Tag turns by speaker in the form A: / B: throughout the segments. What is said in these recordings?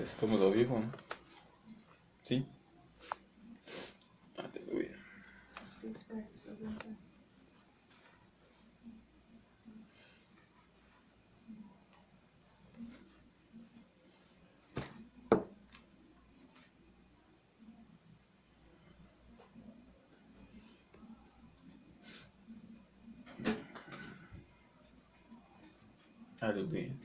A: Estamos ao vivo? Sim? Aleluia. Aleluia.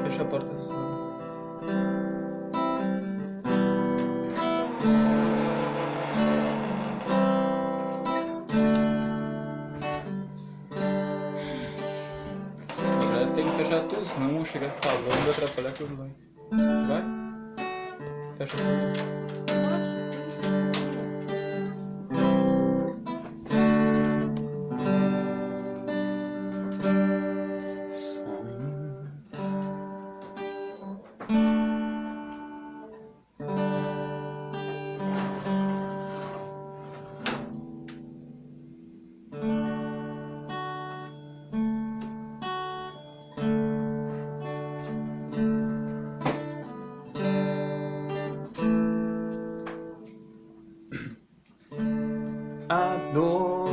A: Fecha a porta da sala. Agora tem que fechar tudo, senão vão chegar falando e atrapalhar tudo. Vai? Fecha tudo.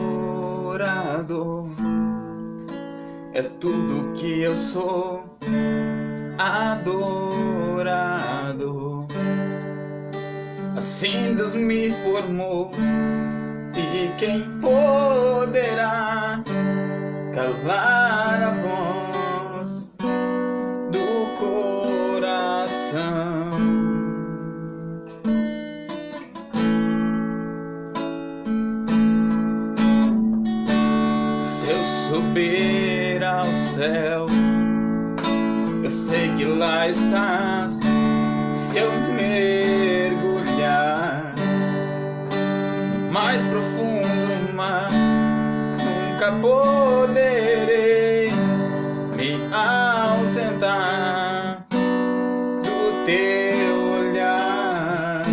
A: Adorador é tudo que eu sou, adorador. Assim Deus me formou, e quem poderá calar a voz do coração? Subir ao céu, eu sei que lá estás. Se eu mergulhar no mais profundo mar, nunca poderei me ausentar do teu olhar.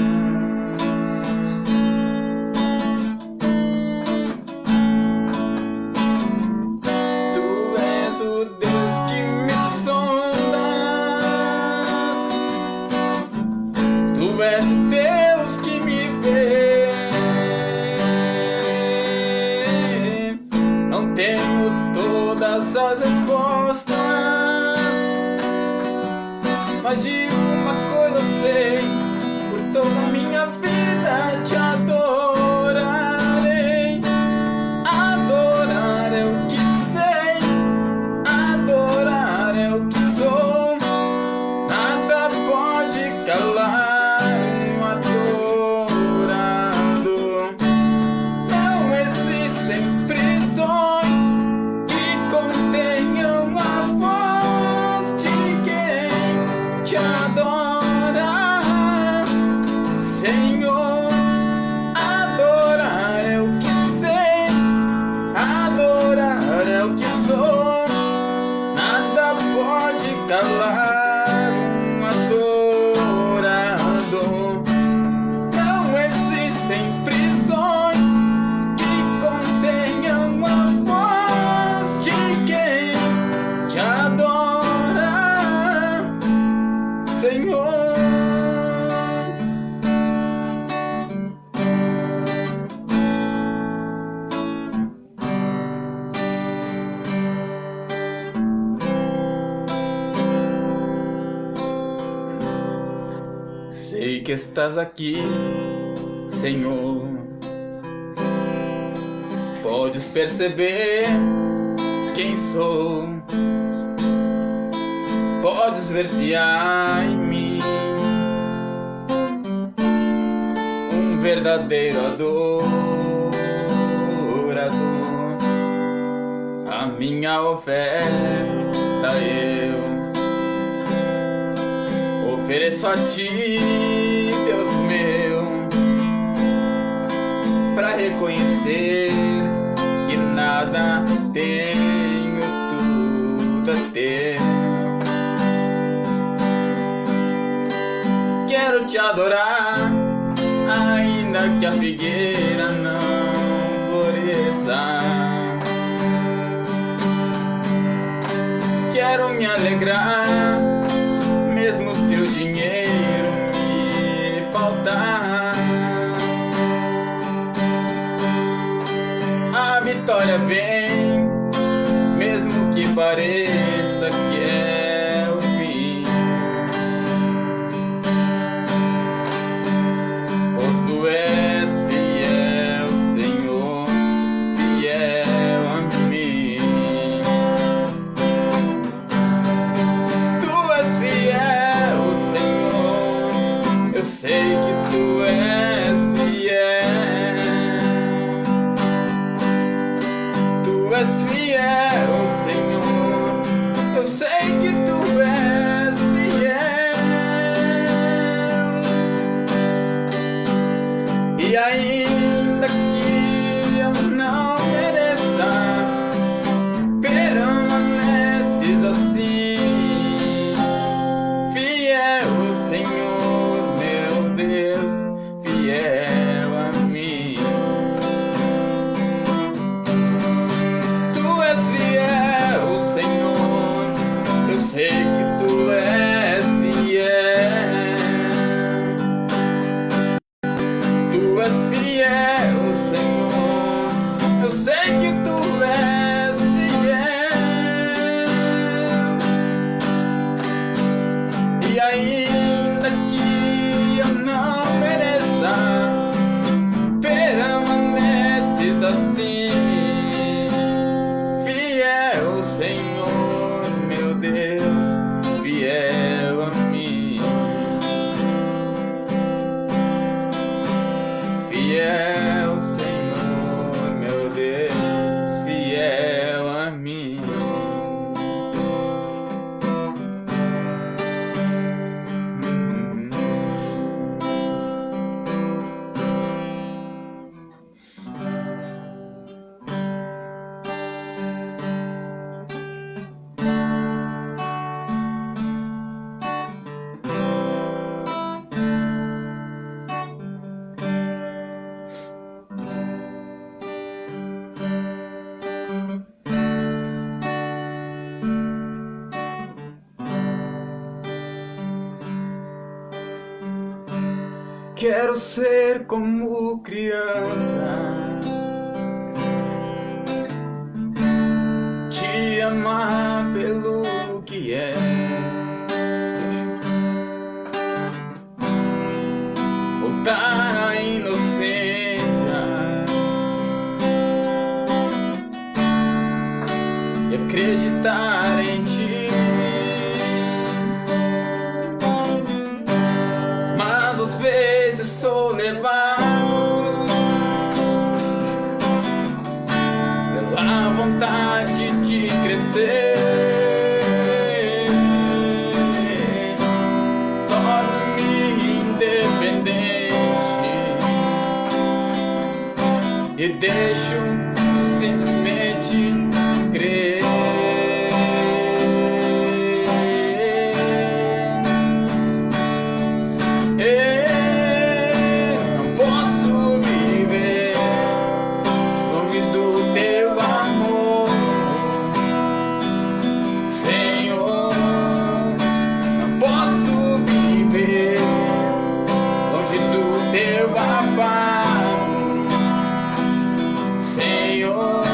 A: Tu és o Deus que me vê. Não tenho todas as respostas, mas de uma coisa sei: por toda a minha vida te adorarei. Adorar é o que sei, adorar é o que sou. Nada pode calar calar um adorador. sei que estás aqui, Senhor. Podes perceber quem sou, podes ver se há em mim um verdadeiro adorador. A minha oferta eu ofereço a ti, Deus meu, pra reconhecer que nada tenho, tudo é teu. Quero te adorar, ainda que a figueira não floresça. Quero me alegrar, mesmo se o dinheiro me faltar. A vitória vem, mesmo que pareça que é o fim. Pois tu és fiel, Senhor, fiel a mim. Tu és fiel, Senhor, eu sei que tu és fiel. Tu és fiel, Senhor, eu sei que tu és fiel. E ainda que eu não mereça, permaneces assim. Fiel, Senhor, meu Deus, fiel a mim. Tu és fiel, Senhor, eu sei que tu és fiel. Tu és fiel, Senhor, eu sei que tu és fiel. E ainda que eu não mereça, permaneces assim. Fiel, Senhor, meu Deus, fiel a mim. Fiel, Senhor, meu Deus, fiel a mim. Quero ser como criança, te amar pelo que é, voltar à inocência e acreditar em ti. Mas às vezes sou levado pela vontade de crescer. Torno-me independente e deixo simplesmente crer. Não posso viver longe do teu amor, Senhor. Não posso viver longe do teu afago, Senhor.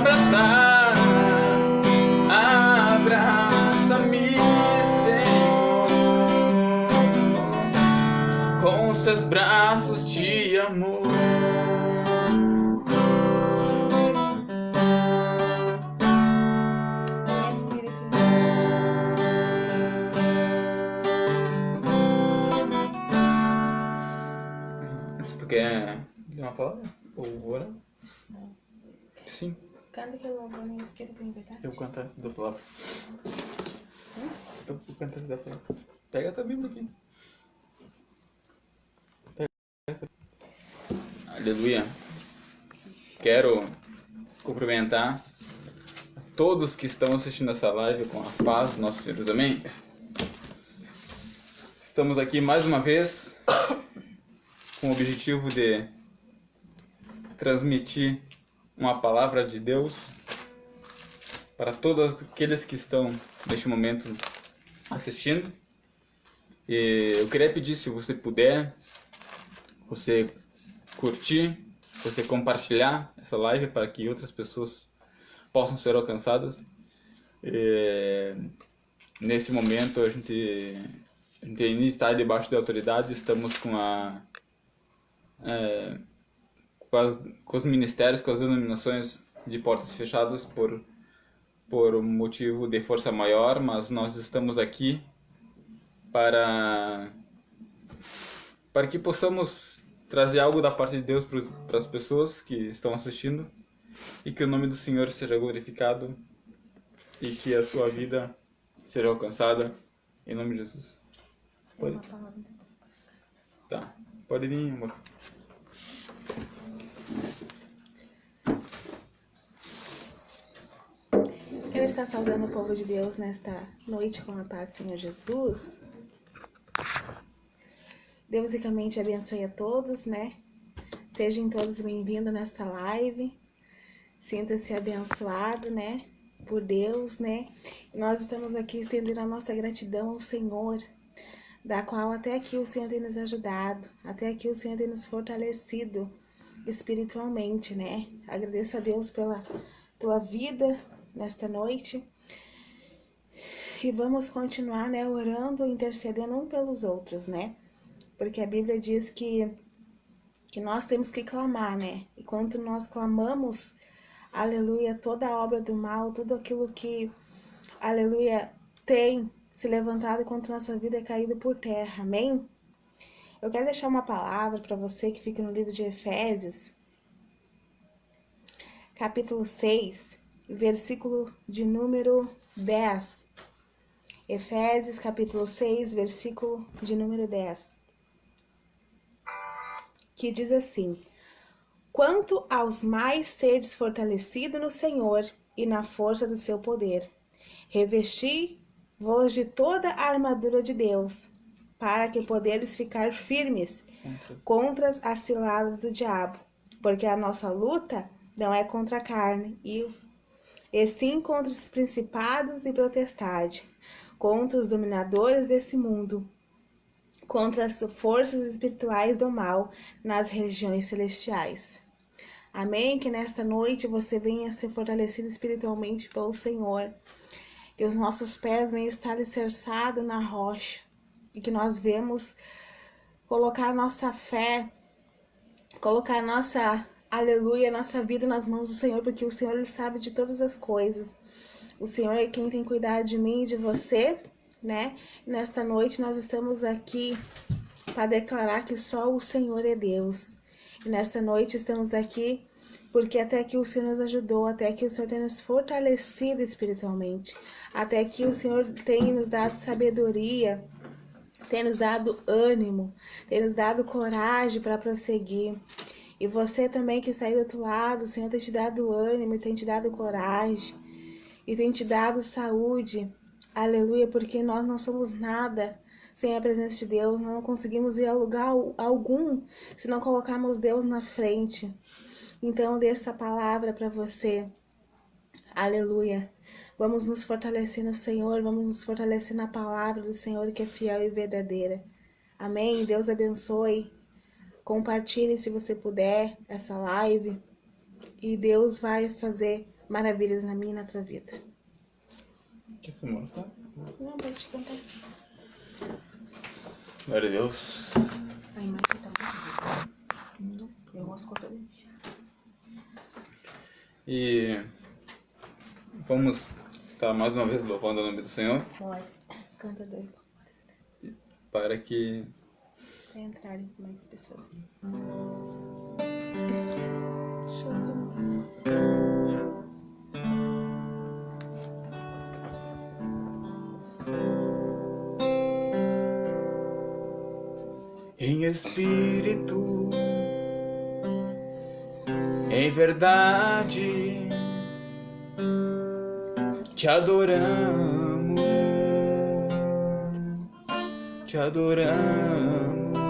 A: abraçar. Abraça-me, Senhor, com seus braços de amor. Se tu quer ler uma palavra? Ou orar?
B: Não.
A: Sim.
B: Canta que eu louvor na esquerda tem verdade.
A: Eu vou cantar essa da palavra. Eu vou cantar essa da palavra. Pega a tua Bíblia aqui. Aleluia. Quero cumprimentar a todos que estão assistindo essa live com a paz do nosso Senhor. Amém? Estamos aqui mais uma vez com o objetivo de transmitir uma palavra de Deus para todos aqueles que estão neste momento assistindo. E eu queria pedir, se você puder, você curtir, você compartilhar essa live para que outras pessoas possam ser alcançadas. Nesse momento a gente ainda está debaixo da autoridade, estamos com os ministérios, com as denominações de portas fechadas por um motivo de força maior, mas nós estamos aqui para que possamos trazer algo da parte de Deus para as pessoas que estão assistindo, e que o nome do Senhor seja glorificado e que a sua vida seja alcançada em nome de Jesus. Pode? Tá. Pode vir, amor.
B: Quero estar saudando o povo de Deus nesta noite com a paz do Senhor Jesus. Deus ricamente abençoe a todos, né? Sejam todos bem-vindos nesta live. Sinta-se abençoado, né? Por Deus, né? Nós estamos aqui estendendo a nossa gratidão ao Senhor, da qual até aqui o Senhor tem nos ajudado, até aqui o Senhor tem nos fortalecido espiritualmente, né? Agradeço a Deus pela tua vida nesta noite. E vamos continuar, né? Orando, intercedendo um pelos outros, né? Porque a Bíblia diz que nós temos que clamar, né? E quando nós clamamos, aleluia, toda a obra do mal, tudo aquilo que, aleluia, tem se levantado contra a nossa vida é caído por terra, amém? Eu quero deixar uma palavra para você que fica no livro de Efésios, capítulo 6, versículo de número 10. Efésios, capítulo 6, versículo de número 10. Que diz assim: quanto aos mais sedes fortalecidos no Senhor e na força do seu poder, revesti-vos de toda a armadura de Deus, para que poderes ficar firmes contra as ciladas do diabo, porque a nossa luta não é contra a carne, e sim contra os principados e potestades, contra os dominadores desse mundo, contra as forças espirituais do mal nas regiões celestiais. Amém? Que nesta noite você venha ser fortalecido espiritualmente pelo Senhor, que os nossos pés venham estar alicerçados na rocha, e que nós vemos colocar nossa fé, colocar nossa, aleluia, nossa vida nas mãos do Senhor, porque o Senhor, Ele sabe de todas as coisas. O Senhor é quem tem cuidado de mim e de você, né? Nesta noite nós estamos aqui para declarar que só o Senhor é Deus. E nesta noite estamos aqui porque até que o Senhor nos ajudou, até que o Senhor tem nos fortalecido espiritualmente, até que o Senhor tem nos dado sabedoria, tem nos dado ânimo, tem nos dado coragem para prosseguir. E você também que está aí do outro lado, o Senhor tem te dado ânimo, tem te dado coragem e tem te dado saúde. Aleluia, porque nós não somos nada sem a presença de Deus. Nós não conseguimos ir a lugar algum se não colocarmos Deus na frente. Então eu dei essa palavra para você. Aleluia. Vamos nos fortalecer no Senhor, vamos nos fortalecer na palavra do Senhor, que é fiel e verdadeira. Amém? Deus abençoe. Compartilhe, se você puder, essa live. E Deus vai fazer maravilhas na minha e na tua vida.
A: Quer que você mostre?
B: Não, pode cantar.
A: Glória a Deus.
B: A imagem tá muito. Eu mostro toda.
A: E vamos estar mais uma vez louvando o nome do Senhor
B: Pode. Canta 2 louvores.
A: para que
B: Pra entrarem mais pessoas. Deixa eu ver.
A: em espírito, em verdade, te adoramos, te adoramos,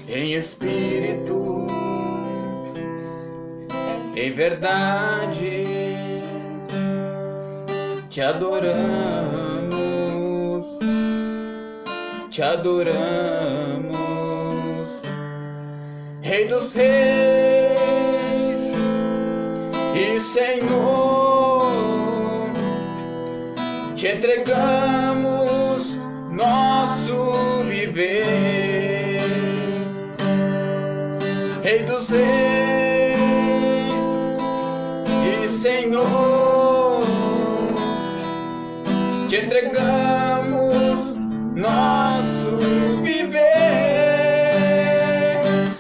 A: em espírito, em verdade, te adoramos, te adoramos, Rei dos Reis e Senhor, te entregamos nosso viver. Rei dos Reis e Senhor, te entregamos nosso viver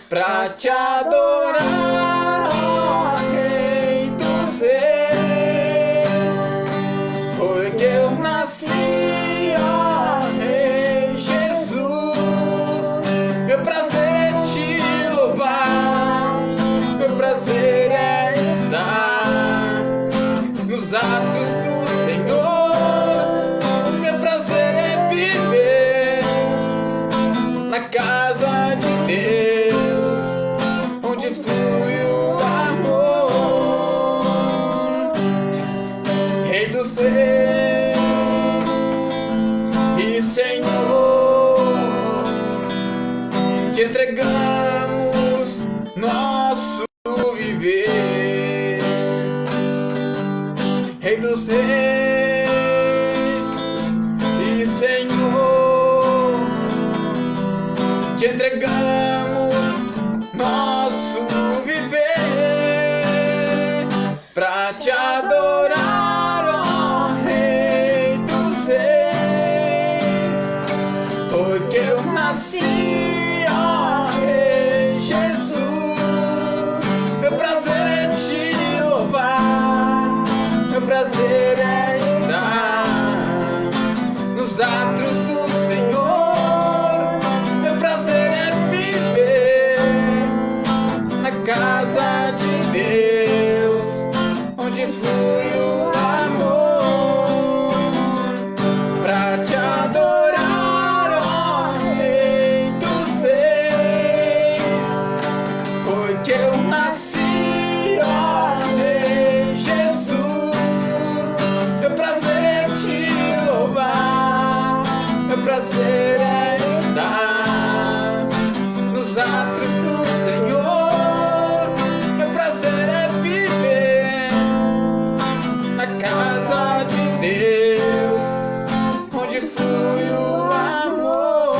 A: pra te adorar, ó Rei dos Reis, porque eu nasci, ó Rei Jesus. Meu prazer é te louvar, meu prazer é estar nos atos do Senhor. Meu prazer é viver na casa de Deus, onde flui o amor. Rei dos Reis e Senhor, te entregamos nosso viver. Rei dos Reis e Senhor, te entregamos nosso viver pra te adorar, ó Rei dos Reis, porque eu nasci, ó Rei Jesus. Meu prazer é te louvar, meu prazer é estar nos atos do Senhor. Meu prazer é viver na casa de Deus, onde flui o amor, pra te adorar, ó Rei dos Reis, porque eu nasci, ó Rei Jesus. Meu prazer é te louvar, meu prazer é estar nos atos do Senhor. Meu prazer é viver na casa de Deus, onde flui o amor.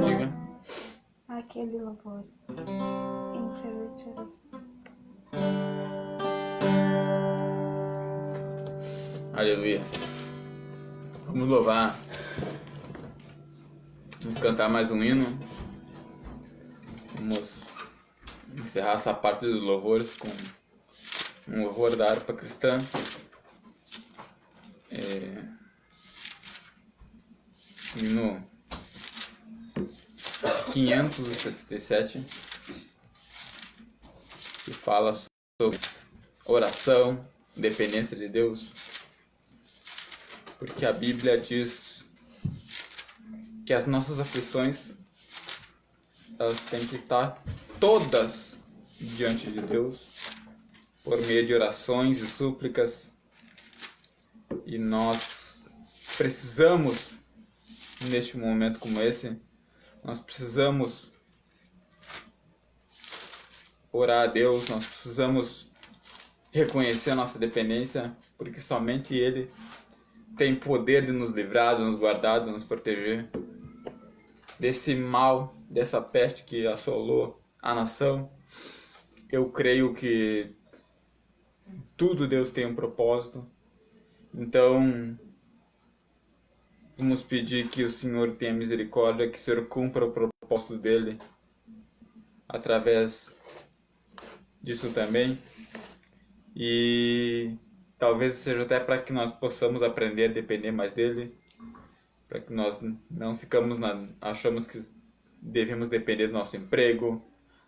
A: Diga.
B: Aquele louvor. Inferente oração.
A: Aleluia. Vamos louvar. Vamos cantar mais um hino. Vamos encerrar essa parte dos louvores com um louvor da harpa cristã. Hino 577, que fala sobre oração, dependência de Deus, porque a Bíblia diz que as nossas aflições, elas têm que estar todas diante de Deus, por meio de orações e súplicas, e nós precisamos, neste momento como esse, nós precisamos orar a Deus, nós precisamos reconhecer a nossa dependência, porque somente Ele tem poder de nos livrar, de nos guardar, de nos proteger desse mal, dessa peste que assolou a nação. Eu creio que tudo Deus tem um propósito, então vamos pedir que o Senhor tenha misericórdia, que o Senhor cumpra o propósito dele através disso também, e talvez seja até para que nós possamos aprender a depender mais dele, para que nós não achamos que devemos depender do nosso emprego,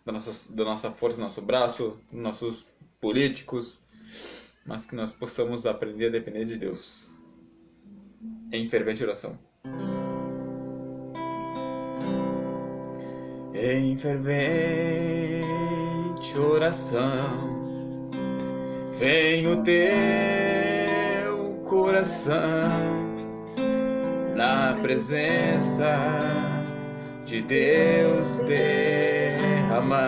A: da nossa força, do nosso braço, dos nossos políticos, mas que nós possamos aprender a depender de Deus. Em fervente oração. Em fervente oração, vem o teu coração na presença de Deus derramar,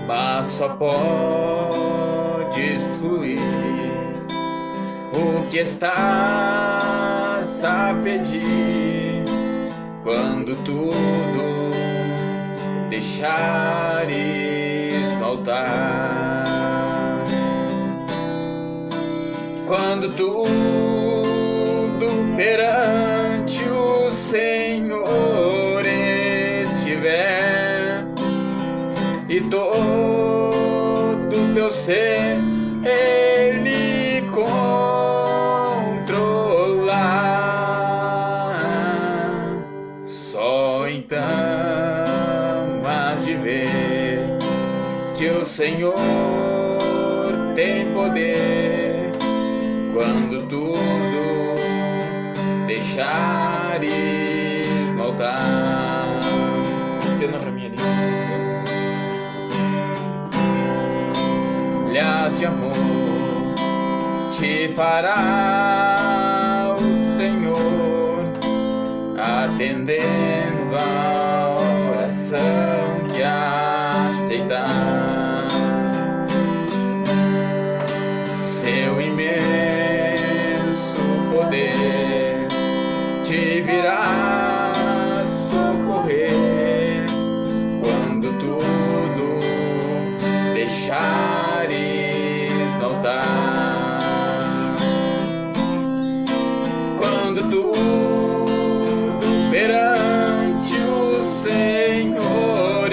A: mas só podes fluir o que estás a pedir quando tudo deixares no altar. Quando tudo perante o Senhor estiver e todo teu ser Ele controlar, só então has de ver que o Senhor tem poder. Quando tudo deixares no altar. Cena pra mim ali. Olhas de amor te fará o Senhor, atendendo a oração que aceitar. Seu imenso poder te virá socorrer quando tudo deixares no altar. Quando tudo perante o Senhor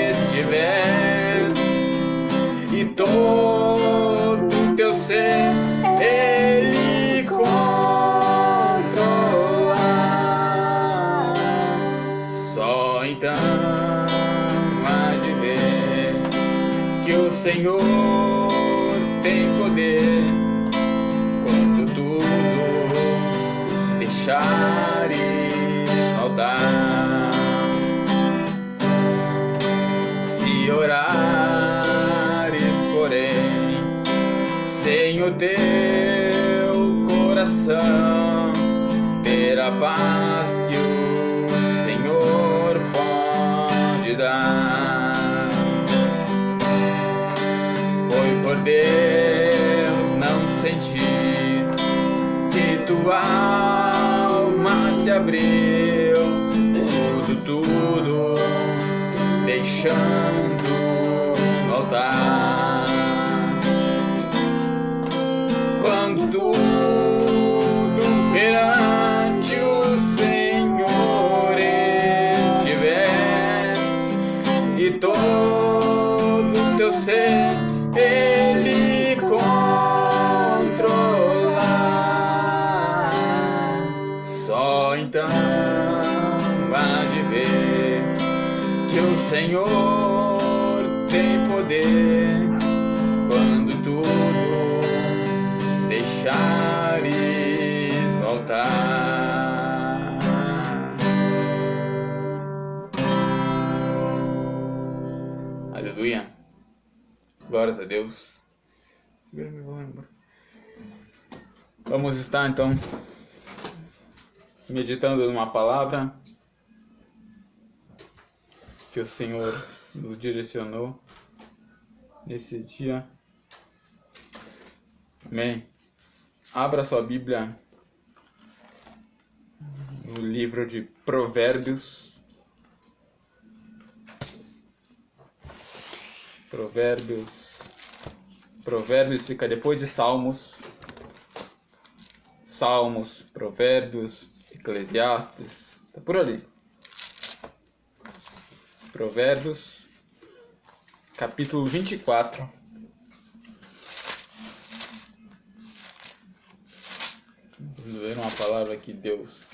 A: estiver e todo teu ser Ele controlar, só então há de ver que o Senhor tem poder. Quando tudo deixares no altar, se orares, porém, sem o teu coração ter a paz que o Senhor pode dar. Foi por Deus não sentir que tua alma se abriu, tudo deixando no altar. Quando tudo perante o Senhor estiver e todo teu ser Ele controlar, só então há de ver que o Senhor tem poder. Quando tudo deixares no altar. Aleluia. Glórias a Deus. Vamos estar então meditando numa palavra que o Senhor nos direcionou nesse dia. Amém. Abra sua Bíblia no livro de Provérbios. Provérbios fica depois de Salmos. Salmos, Provérbios, Eclesiastes, tá por ali. Provérbios, capítulo 24. Vamos ver uma palavra que Deus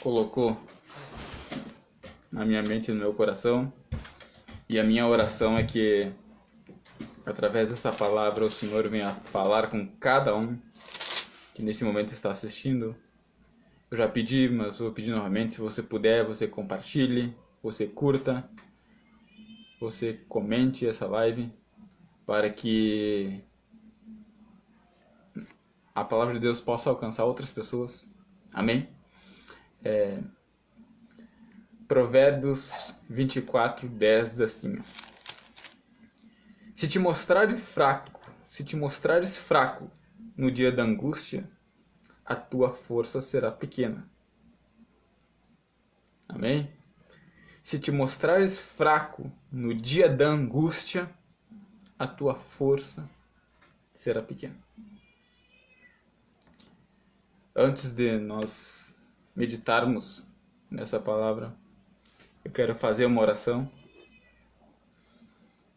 A: colocou na minha mente e no meu coração. E a minha oração é que, através dessa palavra, o Senhor venha falar com cada um que nesse momento está assistindo. Eu já pedi, mas vou pedir novamente. Se você puder, você compartilhe, você curta, você comente essa live, para que a palavra de Deus possa alcançar outras pessoas. Amém? Provérbios 24:10 diz assim: Se te mostrares fraco no dia da angústia, a tua força será pequena. Amém? Se te mostrares fraco no dia da angústia, a tua força será pequena. Antes de nós meditarmos nessa palavra, eu quero fazer uma oração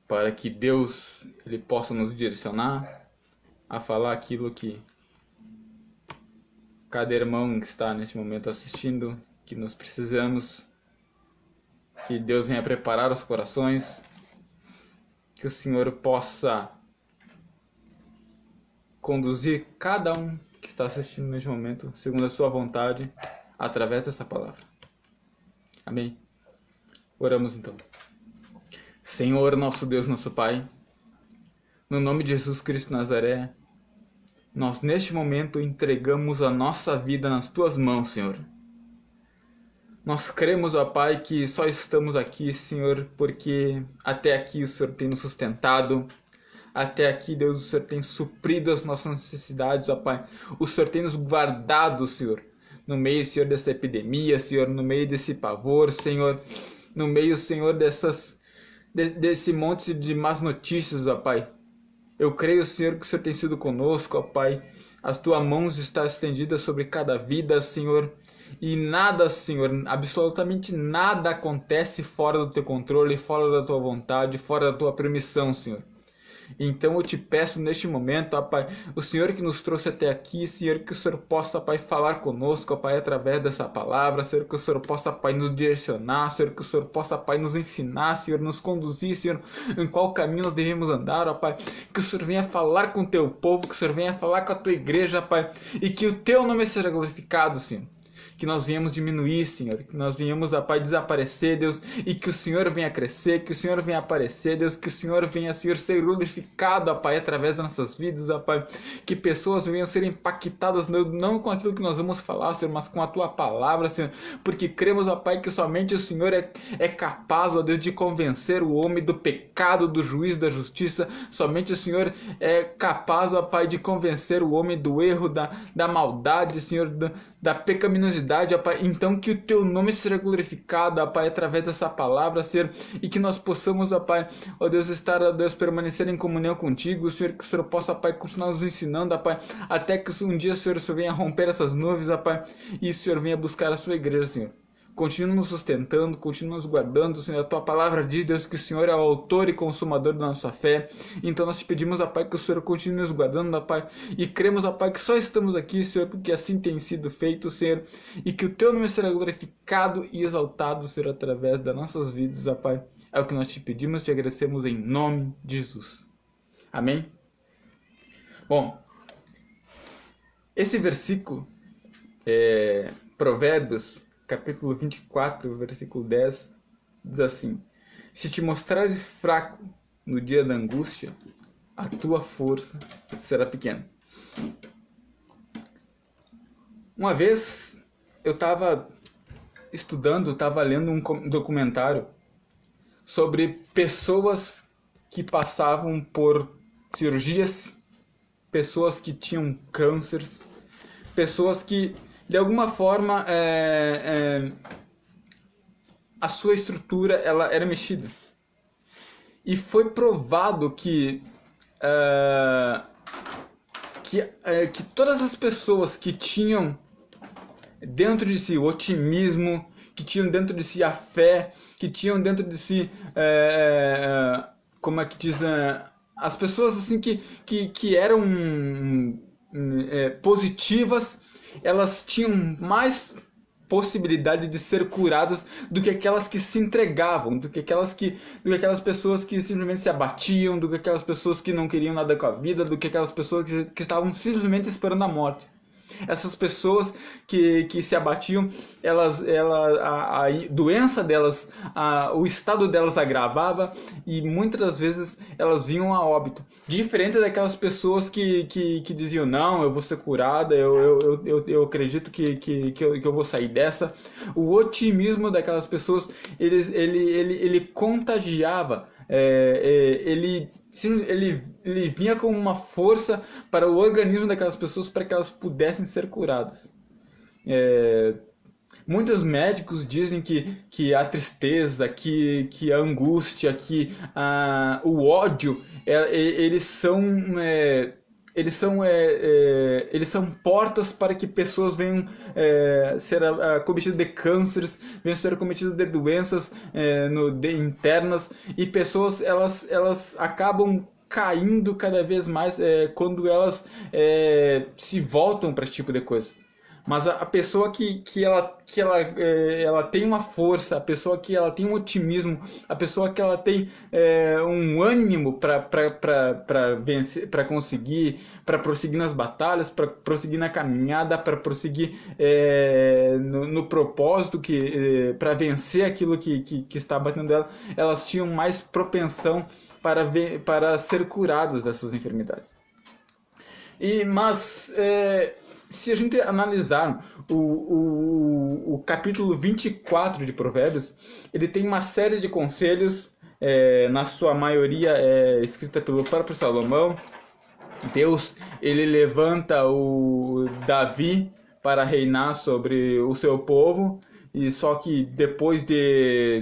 A: para que Deus ele possa nos direcionar a falar aquilo que cada irmão que está neste momento assistindo, que nós precisamos, que Deus venha preparar os corações, que o Senhor possa conduzir cada um que está assistindo neste momento, segundo a sua vontade, através dessa palavra. Amém? Oramos então. Senhor, nosso Deus, nosso Pai, no nome de Jesus Cristo de Nazaré, nós neste momento entregamos a nossa vida nas Tuas mãos, Senhor. Nós cremos, ó Pai, que só estamos aqui, Senhor, porque até aqui o Senhor tem nos sustentado. Até aqui, Deus, o Senhor tem suprido as nossas necessidades, ó Pai. O Senhor tem nos guardado, Senhor, no meio, Senhor, dessa epidemia, Senhor, no meio desse pavor, Senhor, no meio, Senhor, desse monte de más notícias, ó Pai. Eu creio, Senhor, que o Senhor tem sido conosco, ó Pai. As Tuas mãos estão estendidas sobre cada vida, Senhor. E nada, Senhor, absolutamente nada acontece fora do Teu controle, fora da Tua vontade, fora da Tua permissão, Senhor. Então eu te peço neste momento, ó Pai, o Senhor que nos trouxe até aqui, Senhor, que o Senhor possa, Pai, falar conosco, ó Pai, através dessa palavra, Senhor, que o Senhor possa, Pai, nos direcionar, Senhor, que o Senhor possa, Pai, nos ensinar, Senhor, nos conduzir, Senhor, em qual caminho nós devemos andar, ó Pai, que o Senhor venha falar com o Teu povo, que o Senhor venha falar com a Tua igreja, Pai, e que o Teu nome seja glorificado, Senhor. Que nós venhamos diminuir, Senhor, que nós venhamos, ó Pai, desaparecer, Deus, e que o Senhor venha crescer, que o Senhor venha aparecer, Deus, que o Senhor venha, Senhor, ser glorificado, ó Pai, através das nossas vidas, ó Pai, que pessoas venham ser impactadas, não com aquilo que nós vamos falar, Senhor, mas com a Tua palavra, Senhor, porque cremos, ó Pai, que somente o Senhor é capaz, ó Deus, de convencer o homem do pecado, do juízo, da justiça, somente o Senhor é capaz, ó Pai, de convencer o homem do erro, da maldade, Senhor, da pecaminosidade, ó Pai. Então que o Teu nome seja glorificado, ó Pai, através dessa palavra, Senhor, e que nós possamos, ó Pai, ó Deus, estar, ó Deus, permanecer em comunhão contigo, Senhor, que o Senhor possa, ó Pai, continuar nos ensinando, ó Pai, até que um dia, Senhor, o Senhor venha romper essas nuvens, ó Pai, e o Senhor venha buscar a sua igreja, Senhor. Continua nos sustentando, continua nos guardando, Senhor. A Tua palavra diz, Deus, que o Senhor é o autor e consumador da nossa fé. Então nós te pedimos, ó Pai, que o Senhor continue nos guardando, ó Pai. E cremos, ó Pai, que só estamos aqui, Senhor, porque assim tem sido feito, Senhor. E que o Teu nome será glorificado e exaltado, Senhor, através das nossas vidas, ó Pai. É o que nós te pedimos e te agradecemos em nome de Jesus. Amém? Bom, esse versículo, Provérbios, capítulo 24, versículo 10, diz assim: Se te mostrares fraco no dia da angústia, a tua força será pequena. Uma vez eu estava estudando, estava lendo um documentário sobre pessoas que passavam por cirurgias, pessoas que tinham cânceres, pessoas que, de alguma forma, a sua estrutura ela era mexida. E foi provado que todas as pessoas que tinham dentro de si o otimismo, que tinham dentro de si a fé, que tinham dentro de si, como é que diz, as pessoas assim que eram positivas, elas tinham mais possibilidade de ser curadas do que aquelas que se entregavam, do que aquelas pessoas que simplesmente se abatiam, do que aquelas pessoas que não queriam nada com a vida, do que aquelas pessoas que estavam simplesmente esperando a morte. Essas pessoas que se abatiam, a doença delas, o estado delas agravava e muitas das vezes elas vinham a óbito. Diferente daquelas pessoas que diziam, não, eu vou ser curada, eu acredito que eu vou sair dessa. O otimismo daquelas pessoas, ele contagiava, ele vinha como uma força para o organismo daquelas pessoas para que elas pudessem ser curadas. Muitos médicos dizem que a tristeza, que a angústia, que o ódio, eles são portas para que pessoas venham ser acometidas de cânceres, venham ser acometidas de doenças internas, e pessoas elas acabam caindo cada vez mais quando elas se voltam para esse tipo de coisa. Mas a pessoa que ela tem uma força, a pessoa que ela tem um otimismo, a pessoa que ela tem um ânimo para vencer, para conseguir, para prosseguir nas batalhas, para prosseguir na caminhada, para prosseguir no propósito, para vencer aquilo que está batendo dela, elas tinham mais propensão para ser curadas dessas enfermidades. Mas se a gente analisar o capítulo 24 de Provérbios, ele tem uma série de conselhos, na sua maioria escrita pelo próprio Salomão. Deus, ele levanta o Davi para reinar sobre o seu povo, e só que depois de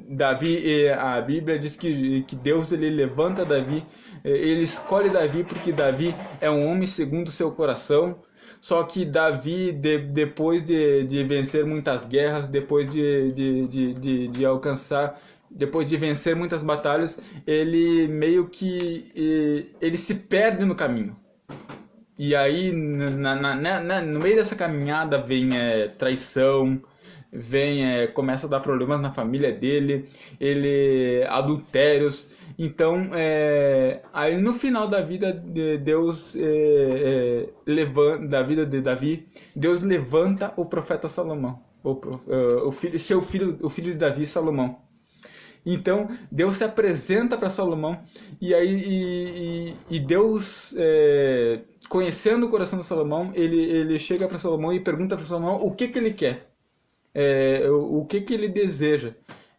A: Davi, a Bíblia diz que Deus ele levanta Davi, ele escolhe Davi porque Davi é um homem segundo o seu coração. Só que Davi, depois de vencer muitas guerras, depois de alcançar, depois de vencer muitas batalhas, ele meio que ele se perde no caminho. E aí, no meio dessa caminhada vem traição, começa a dar problemas na família dele, adultérios. Então, aí no final da vida de Deus, da vida de Davi, Deus levanta o profeta Salomão, o filho de Davi, Salomão. Então Deus se apresenta para Salomão, e aí Deus, conhecendo o coração de Salomão, ele chega para Salomão e pergunta para Salomão o que ele quer, o que ele deseja.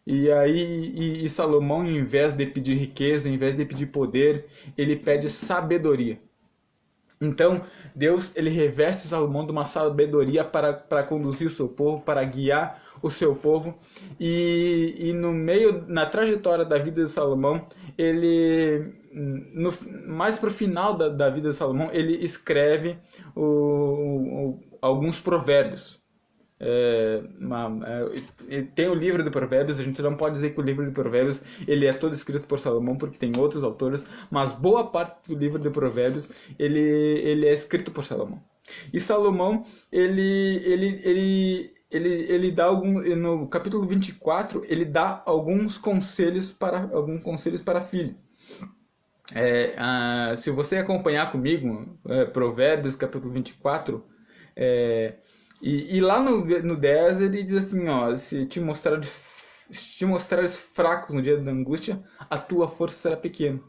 A: E aí Salomão, em vez de pedir riqueza, em vez de pedir poder, ele pede sabedoria. Então Deus ele reveste Salomão de uma sabedoria para conduzir o seu povo, para guiar o seu povo. E na trajetória da vida de Salomão, mais para o final da vida de Salomão, ele escreve alguns provérbios. Tem o livro de Provérbios. A gente não pode dizer que o livro de Provérbios ele é todo escrito por Salomão, porque tem outros autores, mas boa parte do livro de Provérbios ele é escrito por Salomão. E Salomão ele dá no capítulo 24 ele dá alguns conselhos para filho. Se você acompanhar comigo, Provérbios capítulo 24, e lá no 10 ele diz assim, se te mostrares fracos no dia da angústia, a tua força será pequena.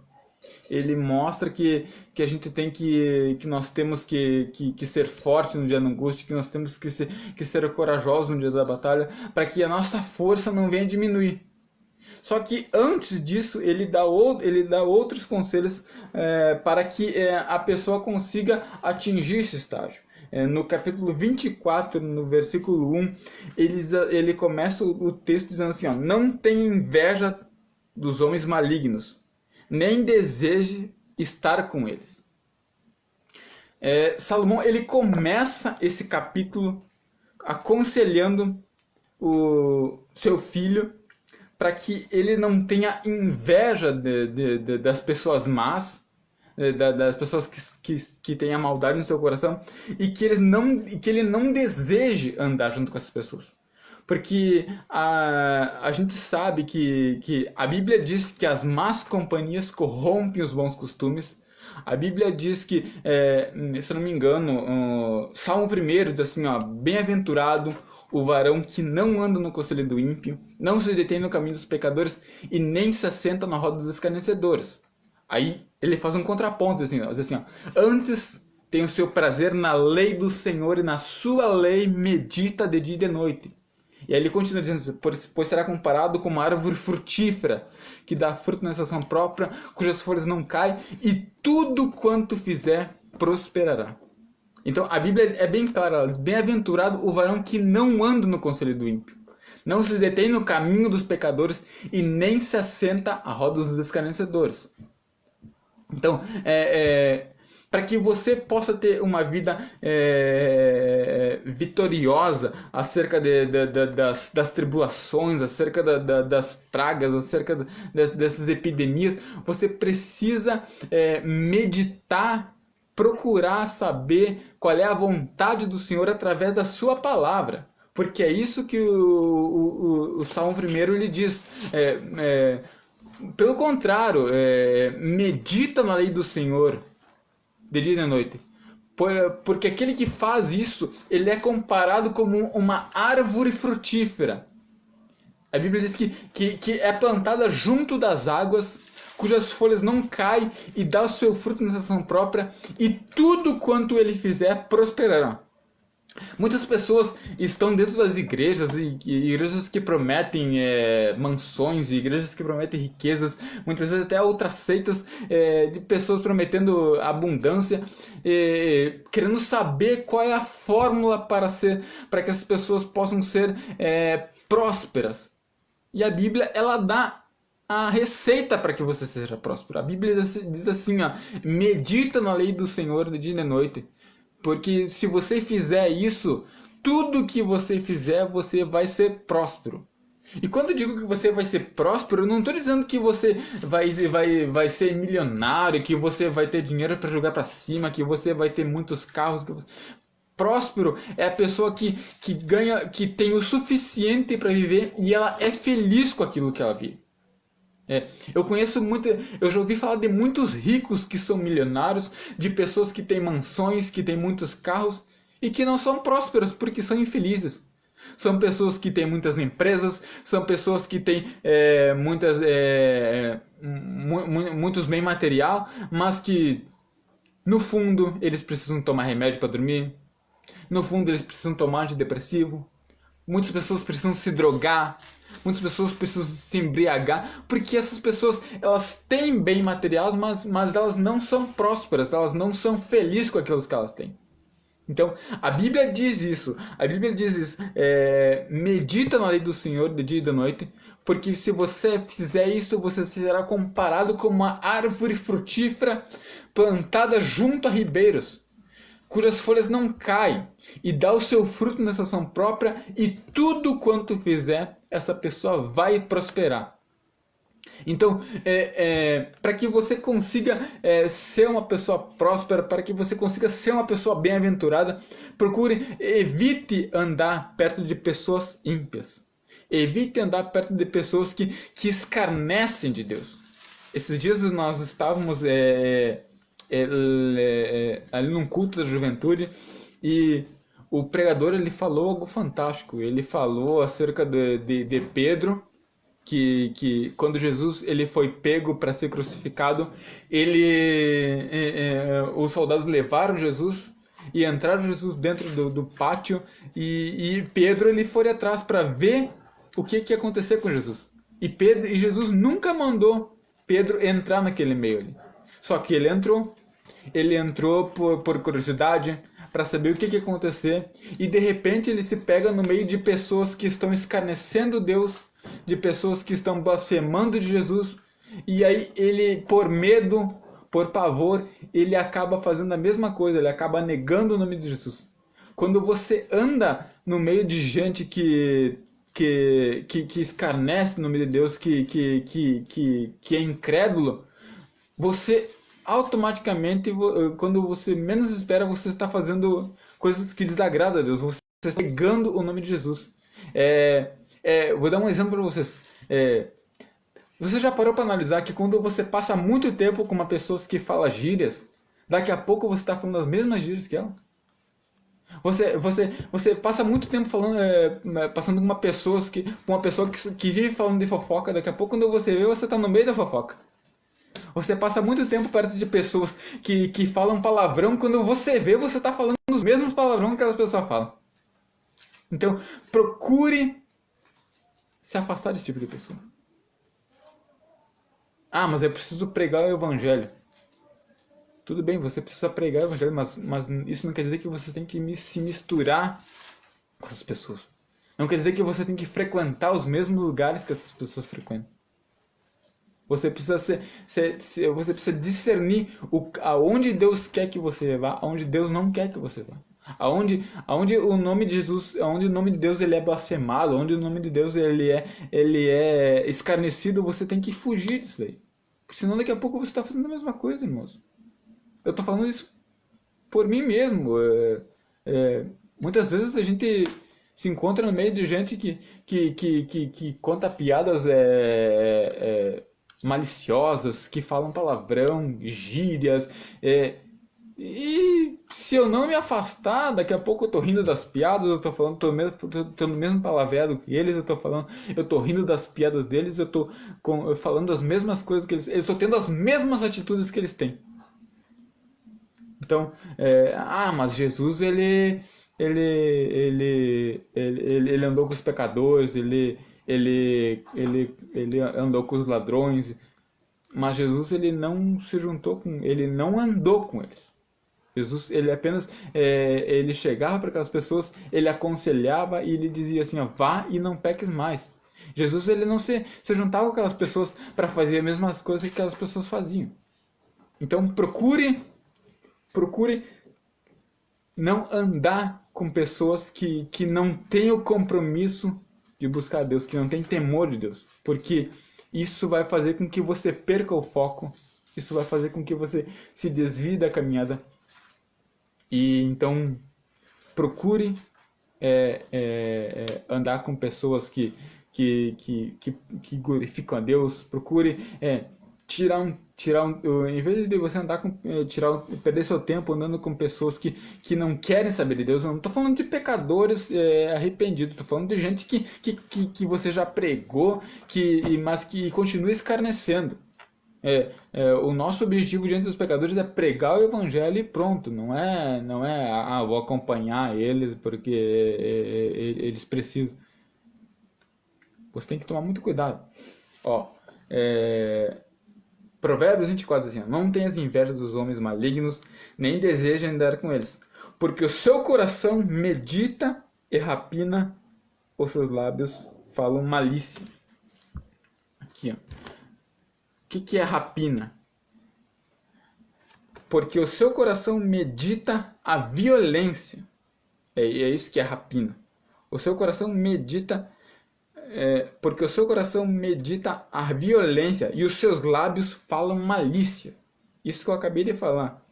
A: Ele mostra que a gente tem que nós temos que ser forte no dia da angústia, que nós temos que ser corajosos no dia da batalha, para que a nossa força não venha diminuir. Só que antes disso, ele dá outros conselhos para que a pessoa consiga atingir esse estágio. No capítulo 24, no versículo 1, ele começa o texto dizendo assim, ó, não tenha inveja dos homens malignos, nem deseje estar com eles. Salomão, ele começa esse capítulo aconselhando o seu filho para que ele não tenha inveja das pessoas más, das pessoas que têm a maldade no seu coração, e que ele não deseje andar junto com essas pessoas. Porque a gente sabe que a Bíblia diz que as más companhias corrompem os bons costumes. A Bíblia diz que, se eu não me engano, Salmo 1 diz assim, ó, bem-aventurado o varão que não anda no conselho do ímpio, não se detém no caminho dos pecadores e nem se assenta na roda dos escarnecedores. Aí ele faz um contraponto, diz assim, ó, antes tem o seu prazer na lei do Senhor e na sua lei medita de dia e de noite. E aí ele continua dizendo, pois será comparado com uma árvore frutífera, que dá fruto na estação própria, cujas folhas não caem, e tudo quanto fizer prosperará. Então a Bíblia é bem clara, ela diz, bem-aventurado o varão que não anda no conselho do ímpio, não se detém no caminho dos pecadores e nem se assenta à roda dos escarnecedores. Então, para que você possa ter uma vida vitoriosa acerca das tribulações, acerca das pragas, acerca dessas epidemias, você precisa meditar, procurar saber qual é a vontade do Senhor através da sua palavra. Porque é isso que o Salmo 1 ele diz. Pelo contrário, medita na lei do Senhor de dia e de noite. Porque aquele que faz isso, ele é comparado como uma árvore frutífera. A Bíblia diz que é plantada junto das águas, cujas folhas não caem e dá o seu fruto na estação própria, e tudo quanto ele fizer prosperará. Muitas pessoas estão dentro das igrejas, e igrejas que prometem mansões, igrejas que prometem riquezas, muitas vezes até outras seitas de pessoas prometendo abundância, querendo saber qual é a fórmula para que essas pessoas possam ser prósperas. E a Bíblia, ela dá a receita para que você seja próspero. A Bíblia diz assim, ó, medita na lei do Senhor de dia e de noite. Porque se você fizer isso, tudo que você fizer, você vai ser próspero. E quando eu digo que você vai ser próspero, eu não estou dizendo que você vai ser milionário, que você vai ter dinheiro para jogar para cima, que você vai ter muitos carros. Próspero é a pessoa que ganha, que tem o suficiente para viver e ela é feliz com aquilo que ela vive. Eu já ouvi falar de muitos ricos que são milionários, de pessoas que têm mansões, que têm muitos carros e que não são prósperas porque são infelizes. São pessoas que têm muitas empresas, são pessoas que têm muitos bem material, mas que no fundo eles precisam tomar remédio para dormir, no fundo eles precisam tomar antidepressivo, muitas pessoas precisam se drogar, muitas pessoas precisam se embriagar, porque essas pessoas, elas têm bem materiais, mas elas não são prósperas, elas não são felizes com aquilo que elas têm. Então, a Bíblia diz isso, medita na lei do Senhor de dia e de noite, porque se você fizer isso, você será comparado com uma árvore frutífera plantada junto a ribeiros, cujas folhas não caem, e dá o seu fruto na estação própria, e tudo quanto fizer, essa pessoa vai prosperar. Então, para que você consiga ser uma pessoa próspera, para que você consiga ser uma pessoa bem-aventurada, evite andar perto de pessoas ímpias. Evite andar perto de pessoas que escarnecem de Deus. Esses dias nós estávamos ali num culto da juventude e o pregador ele falou algo fantástico. Ele falou acerca de Pedro, que quando Jesus ele foi pego para ser crucificado, os soldados levaram Jesus e entraram Jesus dentro do pátio, e Pedro ele foi atrás para ver o que ia acontecer com Jesus. E Jesus nunca mandou Pedro entrar naquele meio ali. Só que ele entrou por curiosidade, para saber o que ia acontecer, e de repente ele se pega no meio de pessoas que estão escarnecendo Deus, de pessoas que estão blasfemando de Jesus, e aí ele, por medo, por pavor, ele acaba fazendo a mesma coisa, ele acaba negando o nome de Jesus. Quando você anda no meio de gente que escarnece o nome de Deus, que é incrédulo, você automaticamente, quando você menos espera, você está fazendo coisas que desagradam a Deus, você está negando o nome de Jesus. Vou dar um exemplo para vocês. Você já parou para analisar que quando você passa muito tempo com uma pessoa que fala gírias, daqui a pouco você está falando as mesmas gírias que ela? Você passa muito tempo passando com uma pessoa que vive falando de fofoca, daqui a pouco quando você vê, você está no meio da fofoca. Você passa muito tempo perto de pessoas que falam palavrão, quando você vê, você está falando os mesmos palavrões que aquelas pessoas falam. Então, procure se afastar desse tipo de pessoa. Ah, mas eu preciso pregar o evangelho. Tudo bem, você precisa pregar o evangelho, mas isso não quer dizer que você tem que se misturar com as pessoas. Não quer dizer que você tem que frequentar os mesmos lugares que essas pessoas frequentam. Você precisa você precisa discernir aonde Deus quer que você vá, aonde Deus não quer que você vá. Aonde o nome de Jesus, aonde o nome de Deus ele é blasfemado, aonde o nome de Deus ele é escarnecido, você tem que fugir disso aí. Porque senão daqui a pouco você está fazendo a mesma coisa, irmãos. Eu estou falando isso por mim mesmo. Muitas vezes a gente se encontra no meio de gente que conta piadas maliciosas, que falam palavrão, gírias, e se eu não me afastar, daqui a pouco eu tô rindo das piadas, eu tô falando, tô no mesmo palavreado que eles, eu tô rindo das piadas deles, eu tô falando as mesmas coisas que eles estão tendo as mesmas atitudes que eles têm. Então, mas Jesus ele andou com os pecadores, ele andou com os ladrões, mas Jesus ele não se juntou ele não andou com eles. Jesus ele apenas ele chegava para aquelas pessoas, ele aconselhava e ele dizia assim, ó, vá e não peques mais. Jesus ele não se juntava com aquelas pessoas para fazer as mesmas coisas que aquelas pessoas faziam. Então procure não andar com pessoas que não têm o compromisso de buscar Deus, que não têm temor de Deus, porque isso vai fazer com que você perca o foco, isso vai fazer com que você se desvie da caminhada. E então procure andar com pessoas que glorificam a Deus, procure em vez de você andar perder seu tempo andando com pessoas que não querem saber de Deus. Eu não estou falando de pecadores arrependidos, estou falando de gente que você já pregou, mas que continua escarnecendo. O nosso objetivo diante dos pecadores é pregar o evangelho e pronto, não é vou acompanhar eles porque eles precisam. Você tem que tomar muito cuidado. Provérbios 24 assim, não tenhas inveja dos homens malignos, nem deseja andar com eles, porque o seu coração medita e rapina, os seus lábios falam malícia. Aqui, ó. O que é rapina? Porque o seu coração medita a violência. É isso que é rapina. O seu coração medita... porque o seu coração medita a violência e os seus lábios falam malícia. Isso que eu acabei de falar.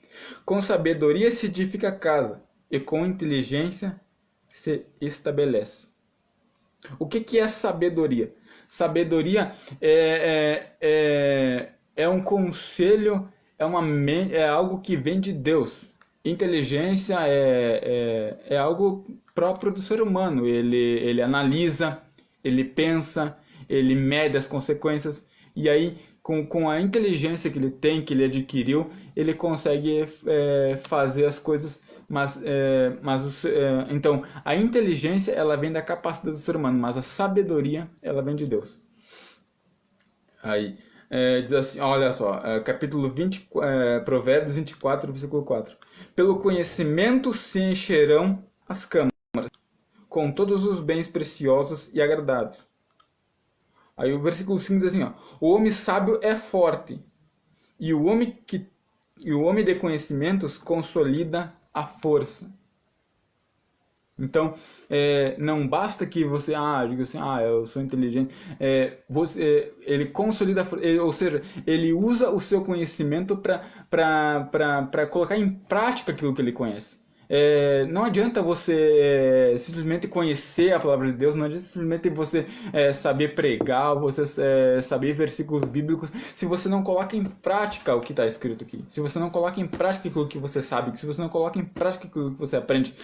A: Com sabedoria se edifica a casa e com inteligência se estabelece. O que é sabedoria? Sabedoria é um conselho, é algo que vem de Deus. Inteligência é algo próprio do ser humano. Ele analisa, ele pensa, ele mede as consequências, e aí com a inteligência que ele tem, que ele adquiriu, ele consegue fazer as coisas. Então, a inteligência ela vem da capacidade do ser humano, mas a sabedoria ela vem de Deus. Aí, diz assim, olha só, capítulo 20, Provérbios 24, versículo 4. Pelo conhecimento se encherão as câmaras, com todos os bens preciosos e agradáveis. Aí o versículo 5 diz assim, ó, o homem sábio é forte, e o homem de conhecimentos consolida a força. Então, não basta que você diga assim, eu sou inteligente. Ele consolida, ou seja, ele usa o seu conhecimento para colocar em prática aquilo que ele conhece. Não adianta você simplesmente conhecer a palavra de Deus, não adianta simplesmente você saber pregar, você saber versículos bíblicos, se você não coloca em prática o que está escrito aqui, se você não coloca em prática aquilo que você sabe, se você não coloca em prática aquilo que você aprende.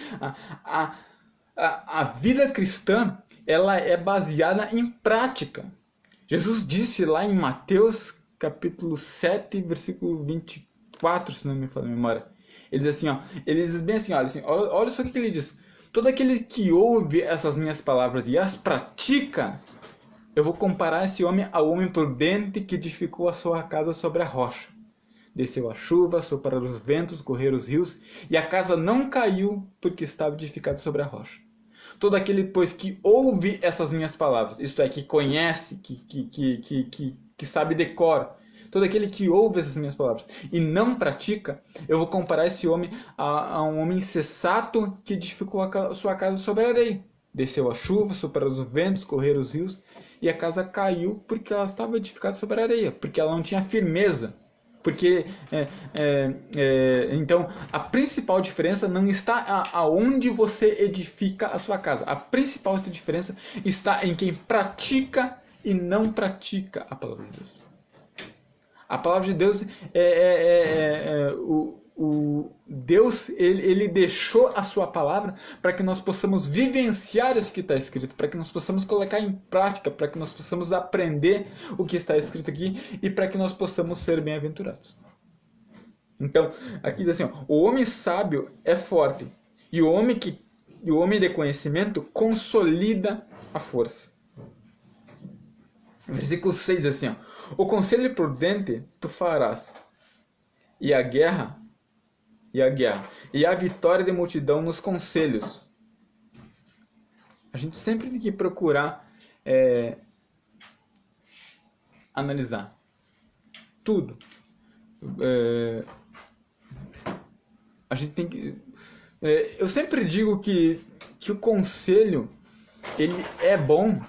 A: A vida cristã ela é baseada em prática. Jesus disse lá em Mateus capítulo 7, versículo 24, se não me falha a memória. Ele diz assim, ele diz bem assim, olha só o que ele diz. Todo aquele que ouve essas minhas palavras e as pratica, eu vou comparar esse homem ao homem prudente que edificou a sua casa sobre a rocha. Desceu a chuva, sopraram os ventos, correram os rios, e a casa não caiu porque estava edificada sobre a rocha. Todo aquele, pois, que ouve essas minhas palavras, isto é, que conhece, que sabe decor, todo aquele que ouve essas minhas palavras e não pratica, eu vou comparar esse homem a um homem insensato que edificou a sua casa sobre a areia. Desceu a chuva, sopraram os ventos, correram os rios, e a casa caiu porque ela estava edificada sobre a areia, porque ela não tinha firmeza. Porque, então, a principal diferença não está aonde você edifica a sua casa. A principal diferença está em quem pratica e não pratica a palavra de Deus. A palavra de Deus Deus ele deixou a sua palavra para que nós possamos vivenciar isso que está escrito, para que nós possamos colocar em prática, para que nós possamos aprender o que está escrito aqui e para que nós possamos ser bem-aventurados. Então, aqui diz assim, o homem sábio é forte e o homem de conhecimento consolida a força. Versículo 6 diz assim, o conselho prudente tu farás, e a vitória de multidão nos conselhos. A gente sempre tem que procurar analisar tudo. A gente tem que... eu sempre digo que o conselho ele é bom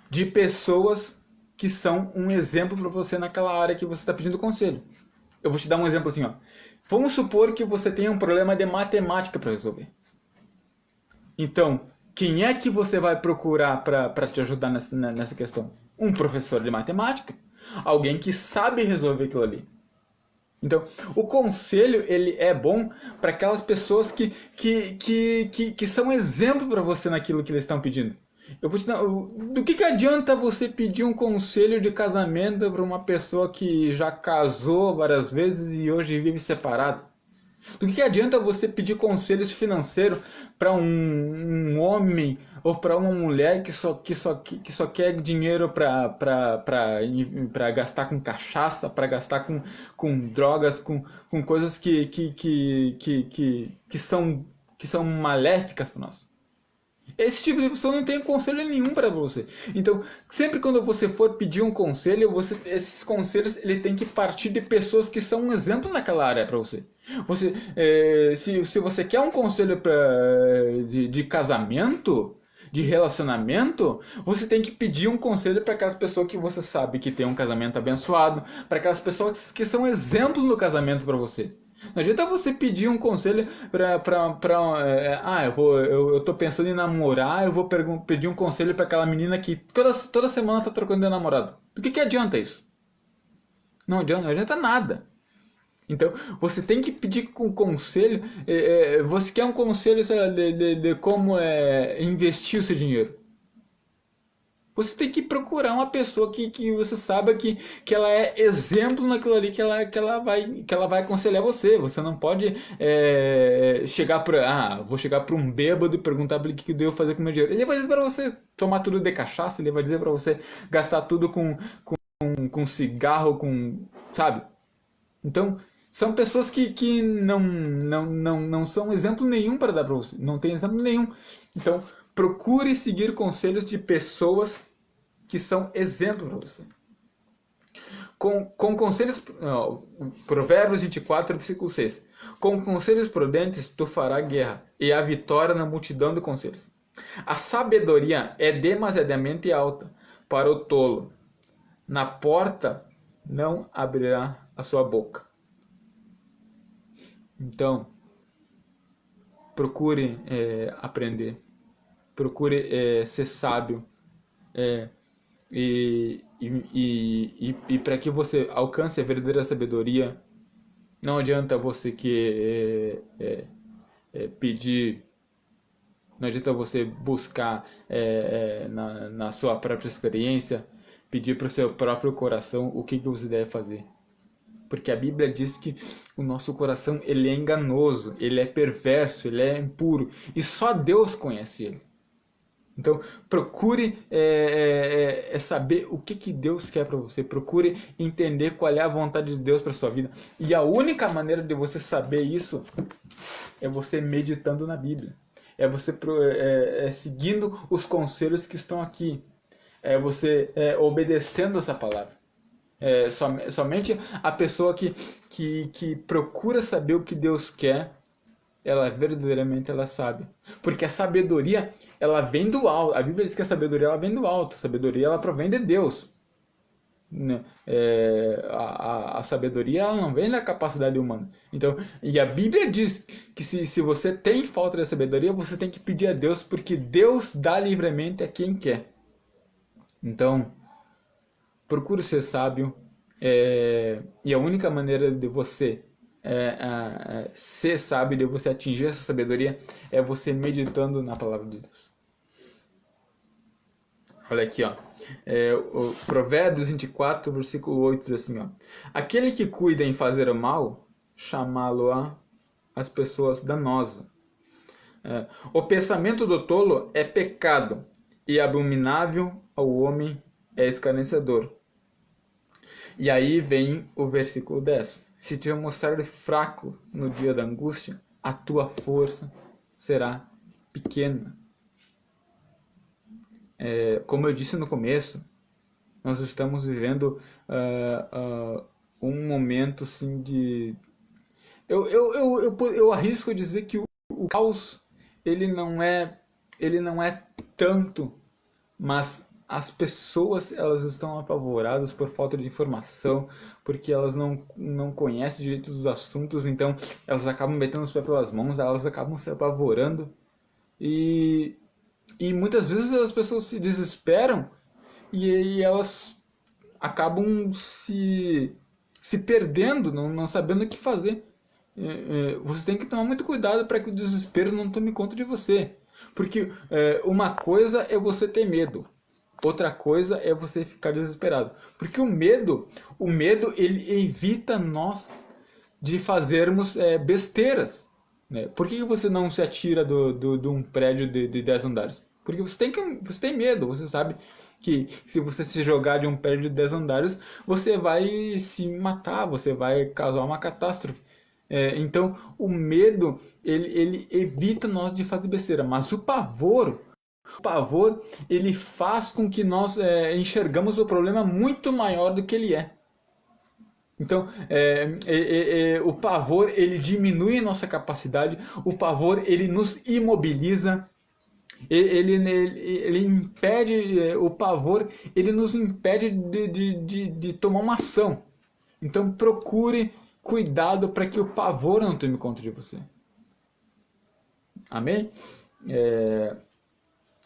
A: de pessoas que são um exemplo para você naquela área que você está pedindo conselho. Eu vou te dar um exemplo assim, Vamos supor que você tenha um problema de matemática para resolver. Então, quem é que você vai procurar para te ajudar nessa questão? Um professor de matemática. Alguém que sabe resolver aquilo ali. Então, o conselho ele é bom para aquelas pessoas que são exemplo para você naquilo que eles estão pedindo. Eu vou te dar, do que adianta você pedir um conselho de casamento para uma pessoa que já casou várias vezes e hoje vive separado? Do que adianta você pedir conselhos financeiros para um homem ou para uma mulher que só quer dinheiro para gastar com cachaça, para gastar com drogas, com coisas que são maléficas para nós? Esse tipo de pessoa não tem conselho nenhum para você. Então, sempre quando você for pedir um conselho, esses conselhos ele tem que partir de pessoas que são um exemplo naquela área para você. Se você quer um conselho de casamento, de relacionamento, você tem que pedir um conselho para aquelas pessoas que você sabe que tem um casamento abençoado, para aquelas pessoas que são exemplo no casamento para você. Não adianta você pedir um conselho eu tô pensando em namorar, eu vou pedir um conselho para aquela menina que toda semana tá trocando de namorado. Do que adianta isso? Não adianta nada. Então, você tem que pedir um conselho, você quer um conselho de como investir o seu dinheiro. Você tem que procurar uma pessoa que você saiba que ela é exemplo naquilo ali que ela vai aconselhar você. Você não pode chegar para vou chegar para um bêbado e perguntar para ele o que eu devo fazer com o meu dinheiro. Ele vai dizer para você tomar tudo de cachaça, ele vai dizer para você gastar tudo com cigarro, sabe? Então, são pessoas que não são exemplo nenhum para dar para você. Não tem exemplo nenhum. Então, procure seguir conselhos de pessoas que são exemplo para você. Com conselhos... Provérbios 24, versículo 6. Com conselhos prudentes, tu farás guerra, e a vitória na multidão de conselhos. A sabedoria é demasiadamente alta para o tolo. Na porta não abrirá a sua boca. Então, procure aprender, procure ser sábio, e para que você alcance a verdadeira sabedoria, não adianta você pedir, não adianta você buscar na sua própria experiência, pedir para o seu próprio coração o que você deve fazer. Porque a Bíblia diz que o nosso coração ele é enganoso, ele é perverso, ele é impuro. E só Deus conhece ele. Então, procure saber o que Deus quer para você. Procure entender qual é a vontade de Deus para sua vida. E a única maneira de você saber isso é você meditando na Bíblia. É você seguindo os conselhos que estão aqui. É você obedecendo essa palavra. Somente a pessoa que procura saber o que Deus quer, ela verdadeiramente ela sabe. Porque a sabedoria, ela vem do alto. A Bíblia diz que a sabedoria ela vem do alto. A sabedoria ela provém de Deus. Né? A sabedoria ela não vem da capacidade humana. Então, e a Bíblia diz que se você tem falta de sabedoria, você tem que pedir a Deus, porque Deus dá livremente a quem quer. Então, procure ser sábio, e a única maneira de você ser sábio, de você atingir essa sabedoria, é você meditando na palavra de Deus. Olha aqui, ó. O Provérbios 24, versículo 8 diz assim, ó: aquele que cuida em fazer o mal, chamá-lo-á as pessoas danosas. O pensamento do tolo é pecado, e abominável ao homem é escarnecedor. E aí vem o versículo 10. Se te mostrar fraco no dia da angústia, a tua força será pequena. Como eu disse no começo, nós estamos vivendo um momento assim de... Eu arrisco dizer que o caos ele não é tanto, mas as pessoas elas estão apavoradas por falta de informação, porque elas não conhecem direito dos assuntos, então elas acabam metendo os pés pelas mãos, elas acabam se apavorando, e muitas vezes as pessoas se desesperam e elas acabam se perdendo, não sabendo o que fazer. Você tem que tomar muito cuidado para que o desespero não tome conta de você, porque uma coisa é você ter medo, outra coisa é você ficar desesperado. Porque o medo ele evita nós de fazermos besteiras. Né? Por que você não se atira de um prédio de 10 andares? Porque você tem medo, você sabe que se você se jogar de um prédio de 10 andares, você vai se matar, você vai causar uma catástrofe. Então, o medo, ele evita nós de fazer besteira, mas o pavor, ele faz com que nós enxergamos o problema muito maior do que ele é. Então, o pavor, ele diminui a nossa capacidade, o pavor, ele nos imobiliza, ele impede, o pavor, ele nos impede de tomar uma ação. Então, procure cuidado para que o pavor não tome conta de você. Amém?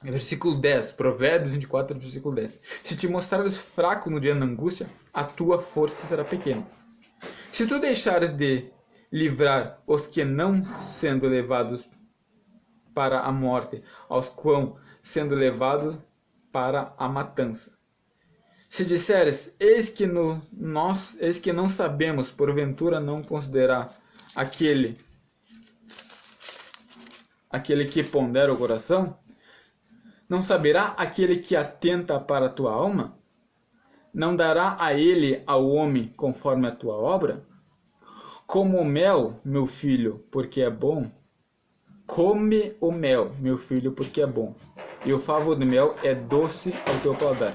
A: Versículo 10, Provérbios 24, versículo 10. Se te mostrares fraco no dia da angústia, a tua força será pequena. Se tu deixares de livrar os que não sendo levados para a morte, aos quão sendo levados para a matança. Se disseres, eis que não sabemos, porventura não considerar aquele que pondera o coração, não saberá aquele que atenta para a tua alma? Não dará a ele ao homem conforme a tua obra? Como o mel, meu filho, porque é bom. Come o mel, meu filho, porque é bom. E o favo de mel é doce ao teu paladar.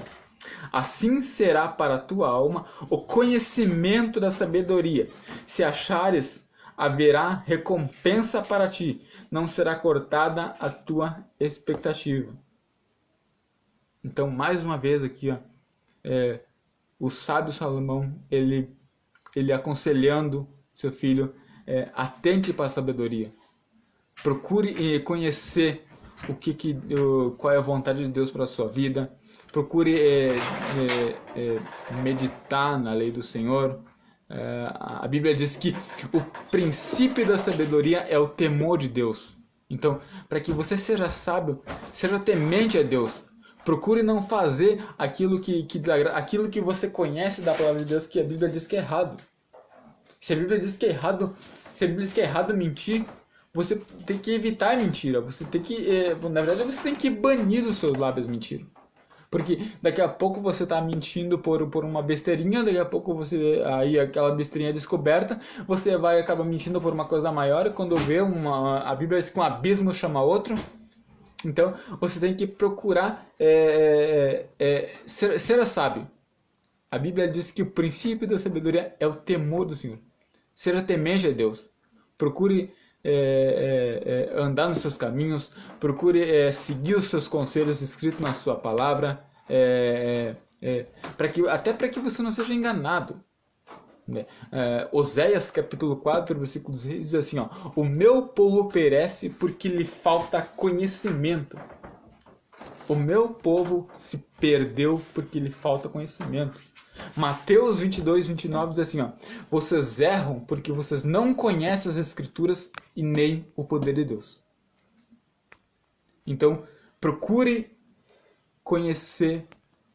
A: Assim será para a tua alma o conhecimento da sabedoria. Se achares, haverá recompensa para ti. Não será cortada a tua expectativa. Então, mais uma vez aqui, ó, o sábio Salomão, ele aconselhando seu filho, atente para a sabedoria. Procure conhecer qual é a vontade de Deus para a sua vida. Procure meditar na lei do Senhor. A Bíblia diz que o princípio da sabedoria é o temor de Deus. Então, para que você seja sábio, seja temente a Deus. Procure não fazer aquilo que desagrada, aquilo que você conhece da palavra de Deus, que a Bíblia diz que é errado. Se a Bíblia diz que é errado mentir, você tem que evitar a mentira. Você tem que, na verdade, você tem que banir dos seus lábios mentira. Porque daqui a pouco você está mentindo por uma besteirinha, daqui a pouco aí aquela besteirinha é descoberta, você vai acabar mentindo por uma coisa maior, e quando vê a Bíblia diz que um abismo chama outro. Então você tem que procurar ser sábio. A Bíblia diz que o princípio da sabedoria é o temor do Senhor. Seja temente a Deus. Procure andar nos seus caminhos, procure seguir os seus conselhos escritos na sua palavra, até para que você não seja enganado. Oséias capítulo 4, versículo 6 diz assim, ó, o meu povo perece porque lhe falta conhecimento. O meu povo se perdeu porque lhe falta conhecimento. Mateus 22, 29 diz assim, ó, vocês erram porque vocês não conhecem as Escrituras e nem o poder de Deus. Então, procure conhecer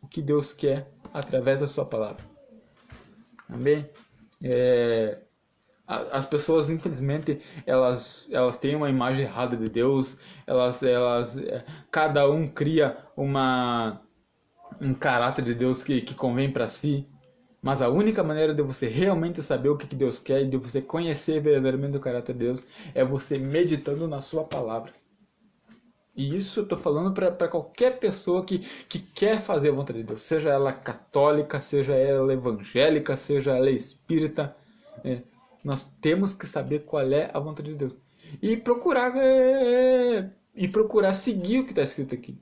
A: o que Deus quer através da sua palavra. Amém? As pessoas, infelizmente, elas têm uma imagem errada de Deus, cada um cria um caráter de Deus que convém para si, mas a única maneira de você realmente saber o que Deus quer e de você conhecer verdadeiramente o caráter de Deus é você meditando na sua palavra. E isso eu estou falando para qualquer pessoa que quer fazer a vontade de Deus, seja ela católica, seja ela evangélica, seja ela espírita. Nós temos que saber qual é a vontade de Deus e procurar seguir o que está escrito aqui.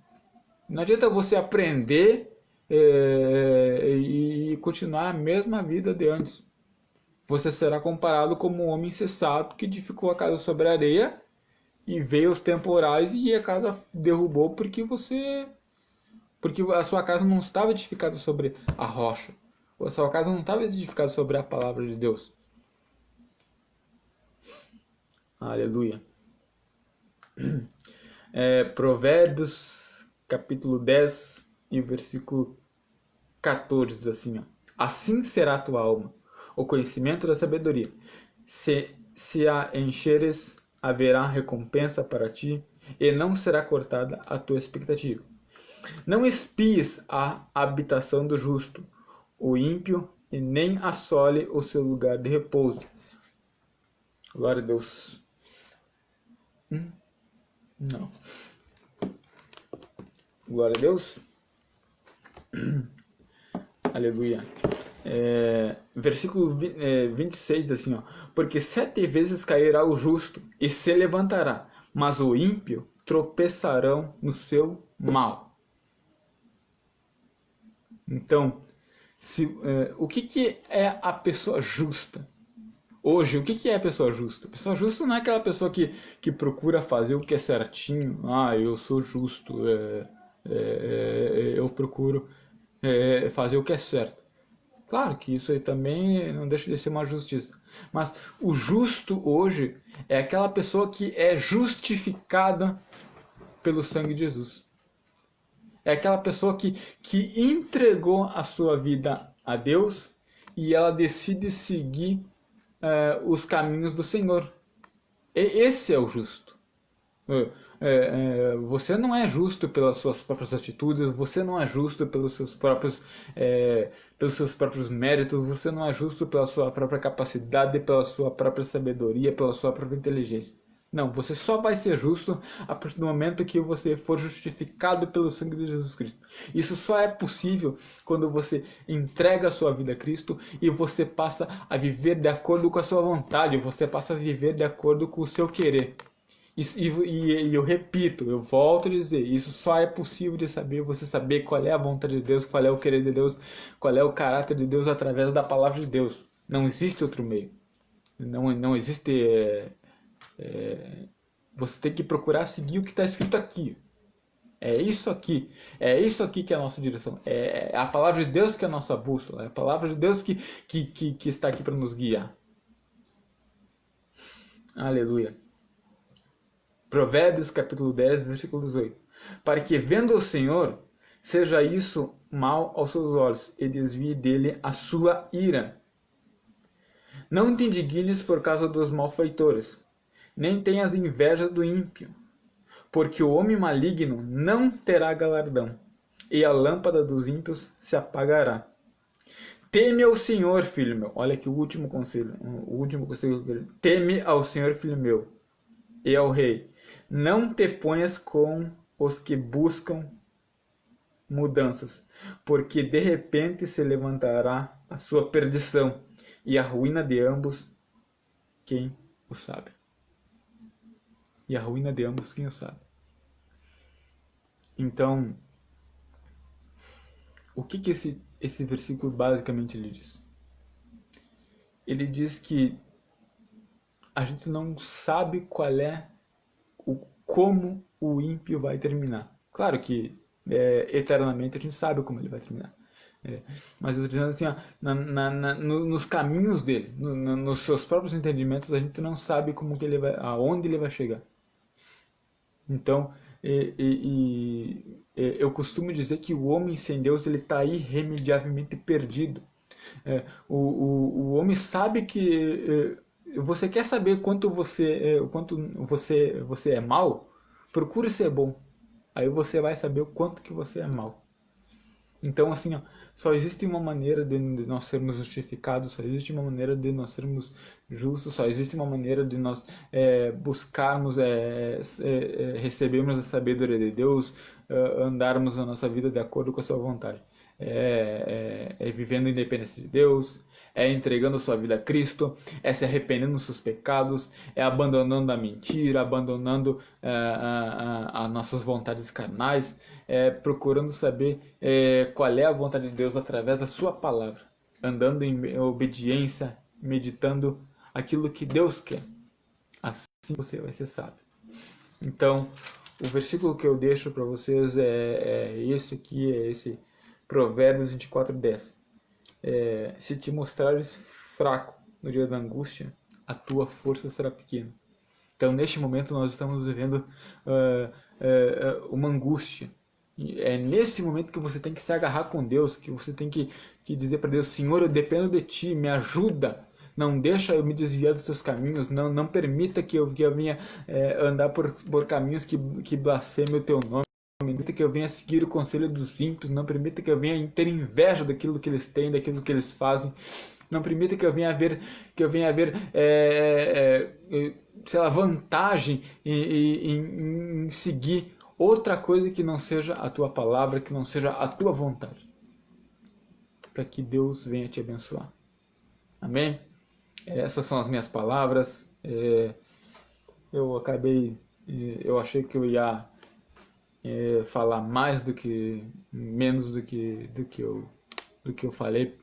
A: Não adianta você aprender e continuar a mesma vida de antes. Você será comparado como um homem insensato que edificou a casa sobre a areia e veio os temporais e a casa derrubou porque a sua casa não estava edificada sobre a rocha. A sua casa não estava edificada sobre a palavra de Deus. Aleluia. Provérbios capítulo 10 e versículo 14 diz assim, ó, assim será a tua alma, o conhecimento da sabedoria. Se a encheres, haverá recompensa para ti, e não será cortada a tua expectativa. Não espies a habitação do justo, o ímpio, e nem assole o seu lugar de repouso. Glória a Deus. Não. Glória a Deus. Aleluia. Versículo 26 assim, ó, porque 7 vezes cairá o justo e se levantará, mas o ímpio tropeçarão no seu mal. Então, o que é a pessoa justa? Hoje, o que é a pessoa justa? A pessoa justa não é aquela pessoa que procura fazer o que é certinho. Eu sou justo, eu procuro fazer o que é certo. Claro que isso aí também não deixa de ser uma justiça. Mas o justo hoje é aquela pessoa que é justificada pelo sangue de Jesus. É aquela pessoa que entregou a sua vida a Deus e ela decide seguir os caminhos do Senhor. Esse é o justo. Você não é justo pelas suas próprias atitudes, você não é justo pelos seus próprios méritos, você não é justo pela sua própria capacidade, pela sua própria sabedoria, pela sua própria inteligência. Não, você só vai ser justo a partir do momento que você for justificado pelo sangue de Jesus Cristo. Isso só é possível quando você entrega a sua vida a Cristo e você passa a viver de acordo com a sua vontade, você passa a viver de acordo com o seu querer. E eu repito, eu volto a dizer, isso só é possível de saber, você saber qual é a vontade de Deus, qual é o querer de Deus, qual é o caráter de Deus através da palavra de Deus. Não existe outro meio. Não existe... você tem que procurar seguir o que está escrito aqui. É isso aqui que é a nossa direção. É a palavra de Deus que é a nossa bússola. É a palavra de Deus que está aqui para nos guiar. Aleluia. Provérbios capítulo 10, versículo 18. Para que vendo o Senhor, seja isso mal aos seus olhos, e desvie dele a sua ira. Não te indignes por causa dos malfeitores, nem tenhas inveja do ímpio, porque o homem maligno não terá galardão, e a lâmpada dos ímpios se apagará. Teme ao Senhor, filho meu. Olha aqui o último conselho. Teme ao Senhor, filho meu, e ao rei. Não te ponhas com os que buscam mudanças, porque de repente se levantará a sua perdição e a ruína de ambos, quem o sabe. E a ruína de ambos, quem o sabe. Então, o que esse versículo basicamente lhe diz? Ele diz que a gente não sabe como o ímpio vai terminar. Claro que eternamente a gente sabe como ele vai terminar. Mas eu estou dizendo assim, ó, nos caminhos dele, nos seus próprios entendimentos, a gente não sabe como que aonde ele vai chegar. Então, eu costumo dizer que o homem sem Deus ele está irremediavelmente perdido. O homem sabe que você quer saber quanto você é mal, procure ser bom. Aí você vai saber o quanto que você é mal. Então, assim, ó, só existe uma maneira de nós sermos justificados, só existe uma maneira de nós sermos justos, só existe uma maneira de nós buscarmos, recebermos a sabedoria de Deus, andarmos a nossa vida de acordo com a sua vontade. Vivendo a independência de Deus, entregando sua vida a Cristo, se arrependendo dos seus pecados, abandonando a mentira, abandonando as nossas vontades carnais, procurando saber qual é a vontade de Deus através da sua palavra, andando em obediência, meditando aquilo que Deus quer. Assim você vai ser sábio. Então, o versículo que eu deixo para vocês é esse aqui, esse Provérbios 24:10. Se te mostrares fraco no dia da angústia, a tua força será pequena. Então, neste momento, nós estamos vivendo uma angústia. É nesse momento que você tem que se agarrar com Deus, que você tem que dizer para Deus: Senhor, eu dependo de Ti, me ajuda. Não deixa eu me desviar dos Teus caminhos, não permita que eu venha andar por caminhos que blasfemem o Teu nome. Não permita que eu venha seguir o conselho dos ímpios, não permita que eu venha ter inveja daquilo que eles têm, daquilo que eles fazem. Não permita que eu venha ver sei lá, vantagem em seguir outra coisa que não seja a tua palavra, que não seja a tua vontade. Para que Deus venha te abençoar. Amém? Essas são as minhas palavras. Eu achei que eu ia falar menos do que eu falei,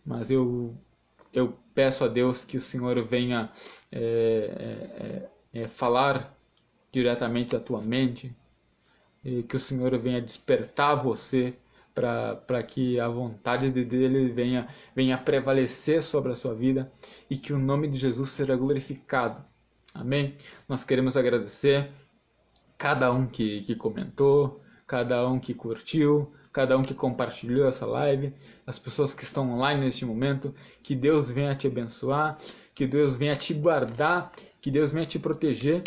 A: mas eu peço a Deus que o Senhor venha falar diretamente à tua mente, e que o Senhor venha despertar você para que a vontade dele venha prevalecer sobre a sua vida e que o nome de Jesus seja glorificado. Amém? Nós queremos agradecer cada um que comentou, cada um que curtiu, cada um que compartilhou essa live, as pessoas que estão online neste momento. Que Deus venha te abençoar, que Deus venha te guardar, que Deus venha te proteger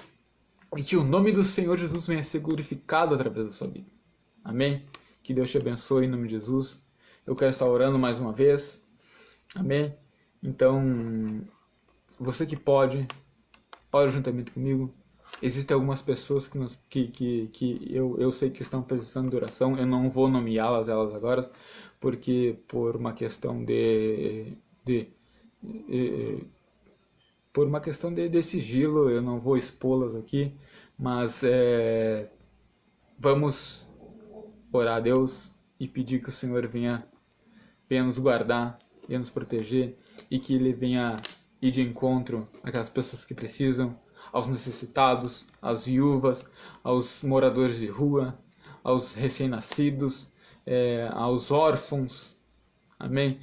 A: e que o nome do Senhor Jesus venha ser glorificado através da sua vida. Amém? Que Deus te abençoe em nome de Jesus. Eu quero estar orando mais uma vez. Amém? Então, você que pode, ore juntamente comigo. Existem algumas pessoas que eu sei que estão precisando de oração. Eu não vou nomeá-las elas agora, porque por uma questão de sigilo, eu não vou expô-las aqui. Mas vamos orar a Deus e pedir que o Senhor venha nos guardar, venha nos proteger e que Ele venha ir de encontro àquelas pessoas que precisam, aos necessitados, às viúvas, aos moradores de rua, aos recém-nascidos, aos órfãos. Amém?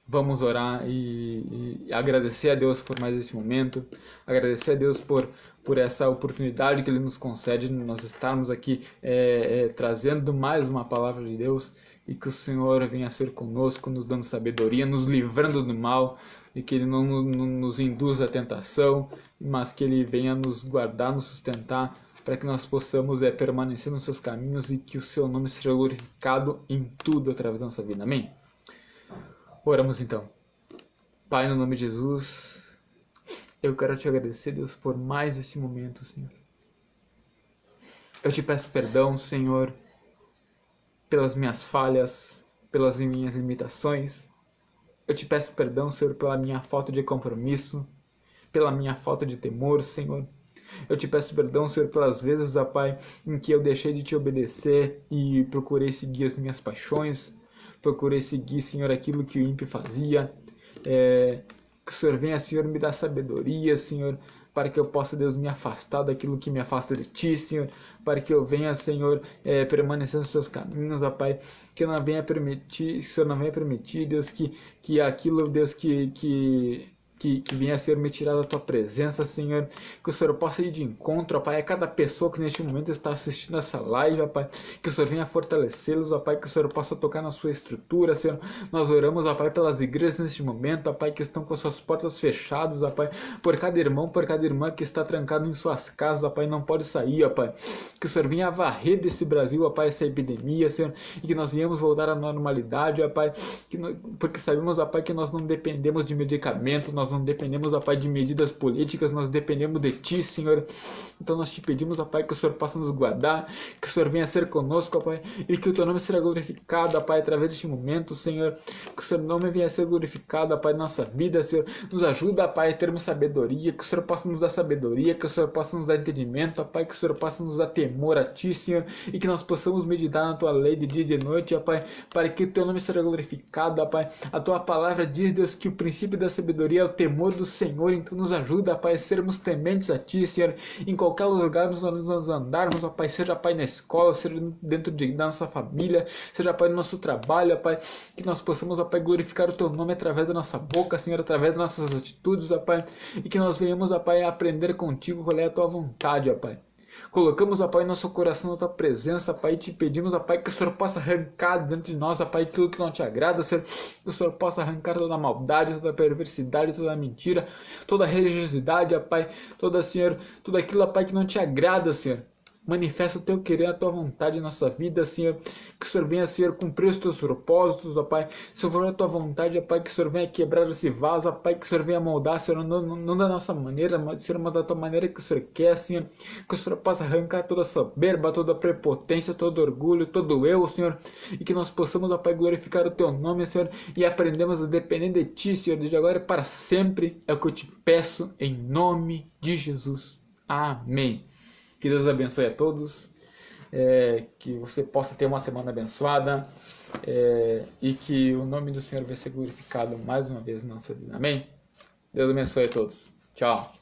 A: Vamos orar e agradecer a Deus por mais esse momento, agradecer a Deus por essa oportunidade que Ele nos concede, nós estarmos aqui trazendo mais uma palavra de Deus, e que o Senhor venha ser conosco, nos dando sabedoria, nos livrando do mal, e que Ele não nos induza à tentação, mas que Ele venha nos guardar, nos sustentar, para que nós possamos permanecer nos seus caminhos e que o seu nome seja glorificado em tudo através da nossa vida. Amém? Oramos então. Pai, no nome de Jesus, eu quero te agradecer, Deus, por mais esse momento, Senhor. Eu te peço perdão, Senhor, pelas minhas falhas, pelas minhas limitações. Eu te peço perdão, Senhor, pela minha falta de compromisso, pela minha falta de temor, Senhor. Eu te peço perdão, Senhor, pelas vezes, ó Pai, em que eu deixei de te obedecer e procurei seguir as minhas paixões, procurei seguir, Senhor, aquilo que o ímpio fazia. Que o Senhor venha, Senhor, me dar sabedoria, Senhor, para que eu possa, Deus, me afastar daquilo que me afasta de Ti, Senhor, para que eu venha, Senhor, permanecer nos Seus caminhos, ó Pai, que eu não venha permitir, o Senhor não venha permitir, Deus, que aquilo, Deus, que venha, Senhor, me tirar da Tua presença, Senhor, que o Senhor possa ir de encontro, ó Pai, a cada pessoa que neste momento está assistindo essa live, ó Pai, que o Senhor venha fortalecê-los, ó Pai, que o Senhor possa tocar na sua estrutura, Senhor. Nós oramos, ó Pai, pelas igrejas neste momento, ó Pai, que estão com suas portas fechadas, ó Pai, por cada irmão, por cada irmã que está trancado em suas casas, ó Pai, não pode sair, ó Pai, que o Senhor venha varrer desse Brasil, ó Pai, essa epidemia, Senhor, e que nós venhamos voltar à normalidade, ó Pai, porque sabemos, ó Pai, que nós não dependemos de medicamentos, nós não dependemos, ó Pai, de medidas políticas, nós dependemos de Ti, Senhor. Então nós te pedimos, ó Pai, que o Senhor possa nos guardar, que o Senhor venha ser conosco, ó Pai, e que o Teu nome seja glorificado, ó Pai, através deste momento, Senhor. Que o Seu nome venha ser glorificado, ó Pai, na nossa vida, Senhor. Nos ajuda, ó Pai, a termos sabedoria, que o Senhor possa nos dar sabedoria, que o Senhor possa nos dar entendimento, ó Pai, que o Senhor possa nos dar temor a Ti, Senhor, e que nós possamos meditar na Tua lei de dia e de noite, ó Pai, para que o Teu nome seja glorificado, ó Pai. A Tua palavra diz, Deus, que o princípio da sabedoria é o temor do Senhor, então nos ajuda, Pai, a sermos tementes a Ti, Senhor, em qualquer lugar nós andarmos, ó Pai, seja, Pai, na escola, seja dentro da nossa família, seja, Pai, no nosso trabalho, ó Pai, que nós possamos, ó Pai, glorificar o Teu nome através da nossa boca, Senhor, através das nossas atitudes, ó Pai, e que nós venhamos, ó Pai, a aprender contigo qual é a Tua vontade, ó Pai. Colocamos, ó Pai, nosso coração na Tua presença, Pai, e te pedimos, ó Pai, que o Senhor possa arrancar dentro de nós, ó Pai, aquilo que não te agrada, Senhor, que o Senhor possa arrancar toda a maldade, toda a perversidade, toda a mentira, toda a religiosidade, ó Pai, Senhor, tudo aquilo, ó Pai, que não te agrada, Senhor. Manifesta o Teu querer, a Tua vontade em nossa vida, Senhor. Que o Senhor venha, Senhor, cumprir os Teus propósitos, ó Pai. Se for a Tua vontade, ó Pai, que o Senhor venha quebrar esse vaso, ó Pai, que o Senhor venha moldar, Senhor, não da nossa maneira, mas, Senhor, mas da Tua maneira que o Senhor quer, Senhor. Que o Senhor possa arrancar toda a soberba, toda a prepotência, todo orgulho, todo eu, Senhor. E que nós possamos, ó Pai, glorificar o Teu nome, Senhor, e aprendemos a depender de Ti, Senhor, desde agora e para sempre. É o que eu te peço, em nome de Jesus. Amém. Que Deus abençoe a todos, que você possa ter uma semana abençoada, e que o nome do Senhor venha ser glorificado mais uma vez na nossa vida. Amém? Deus abençoe a todos. Tchau.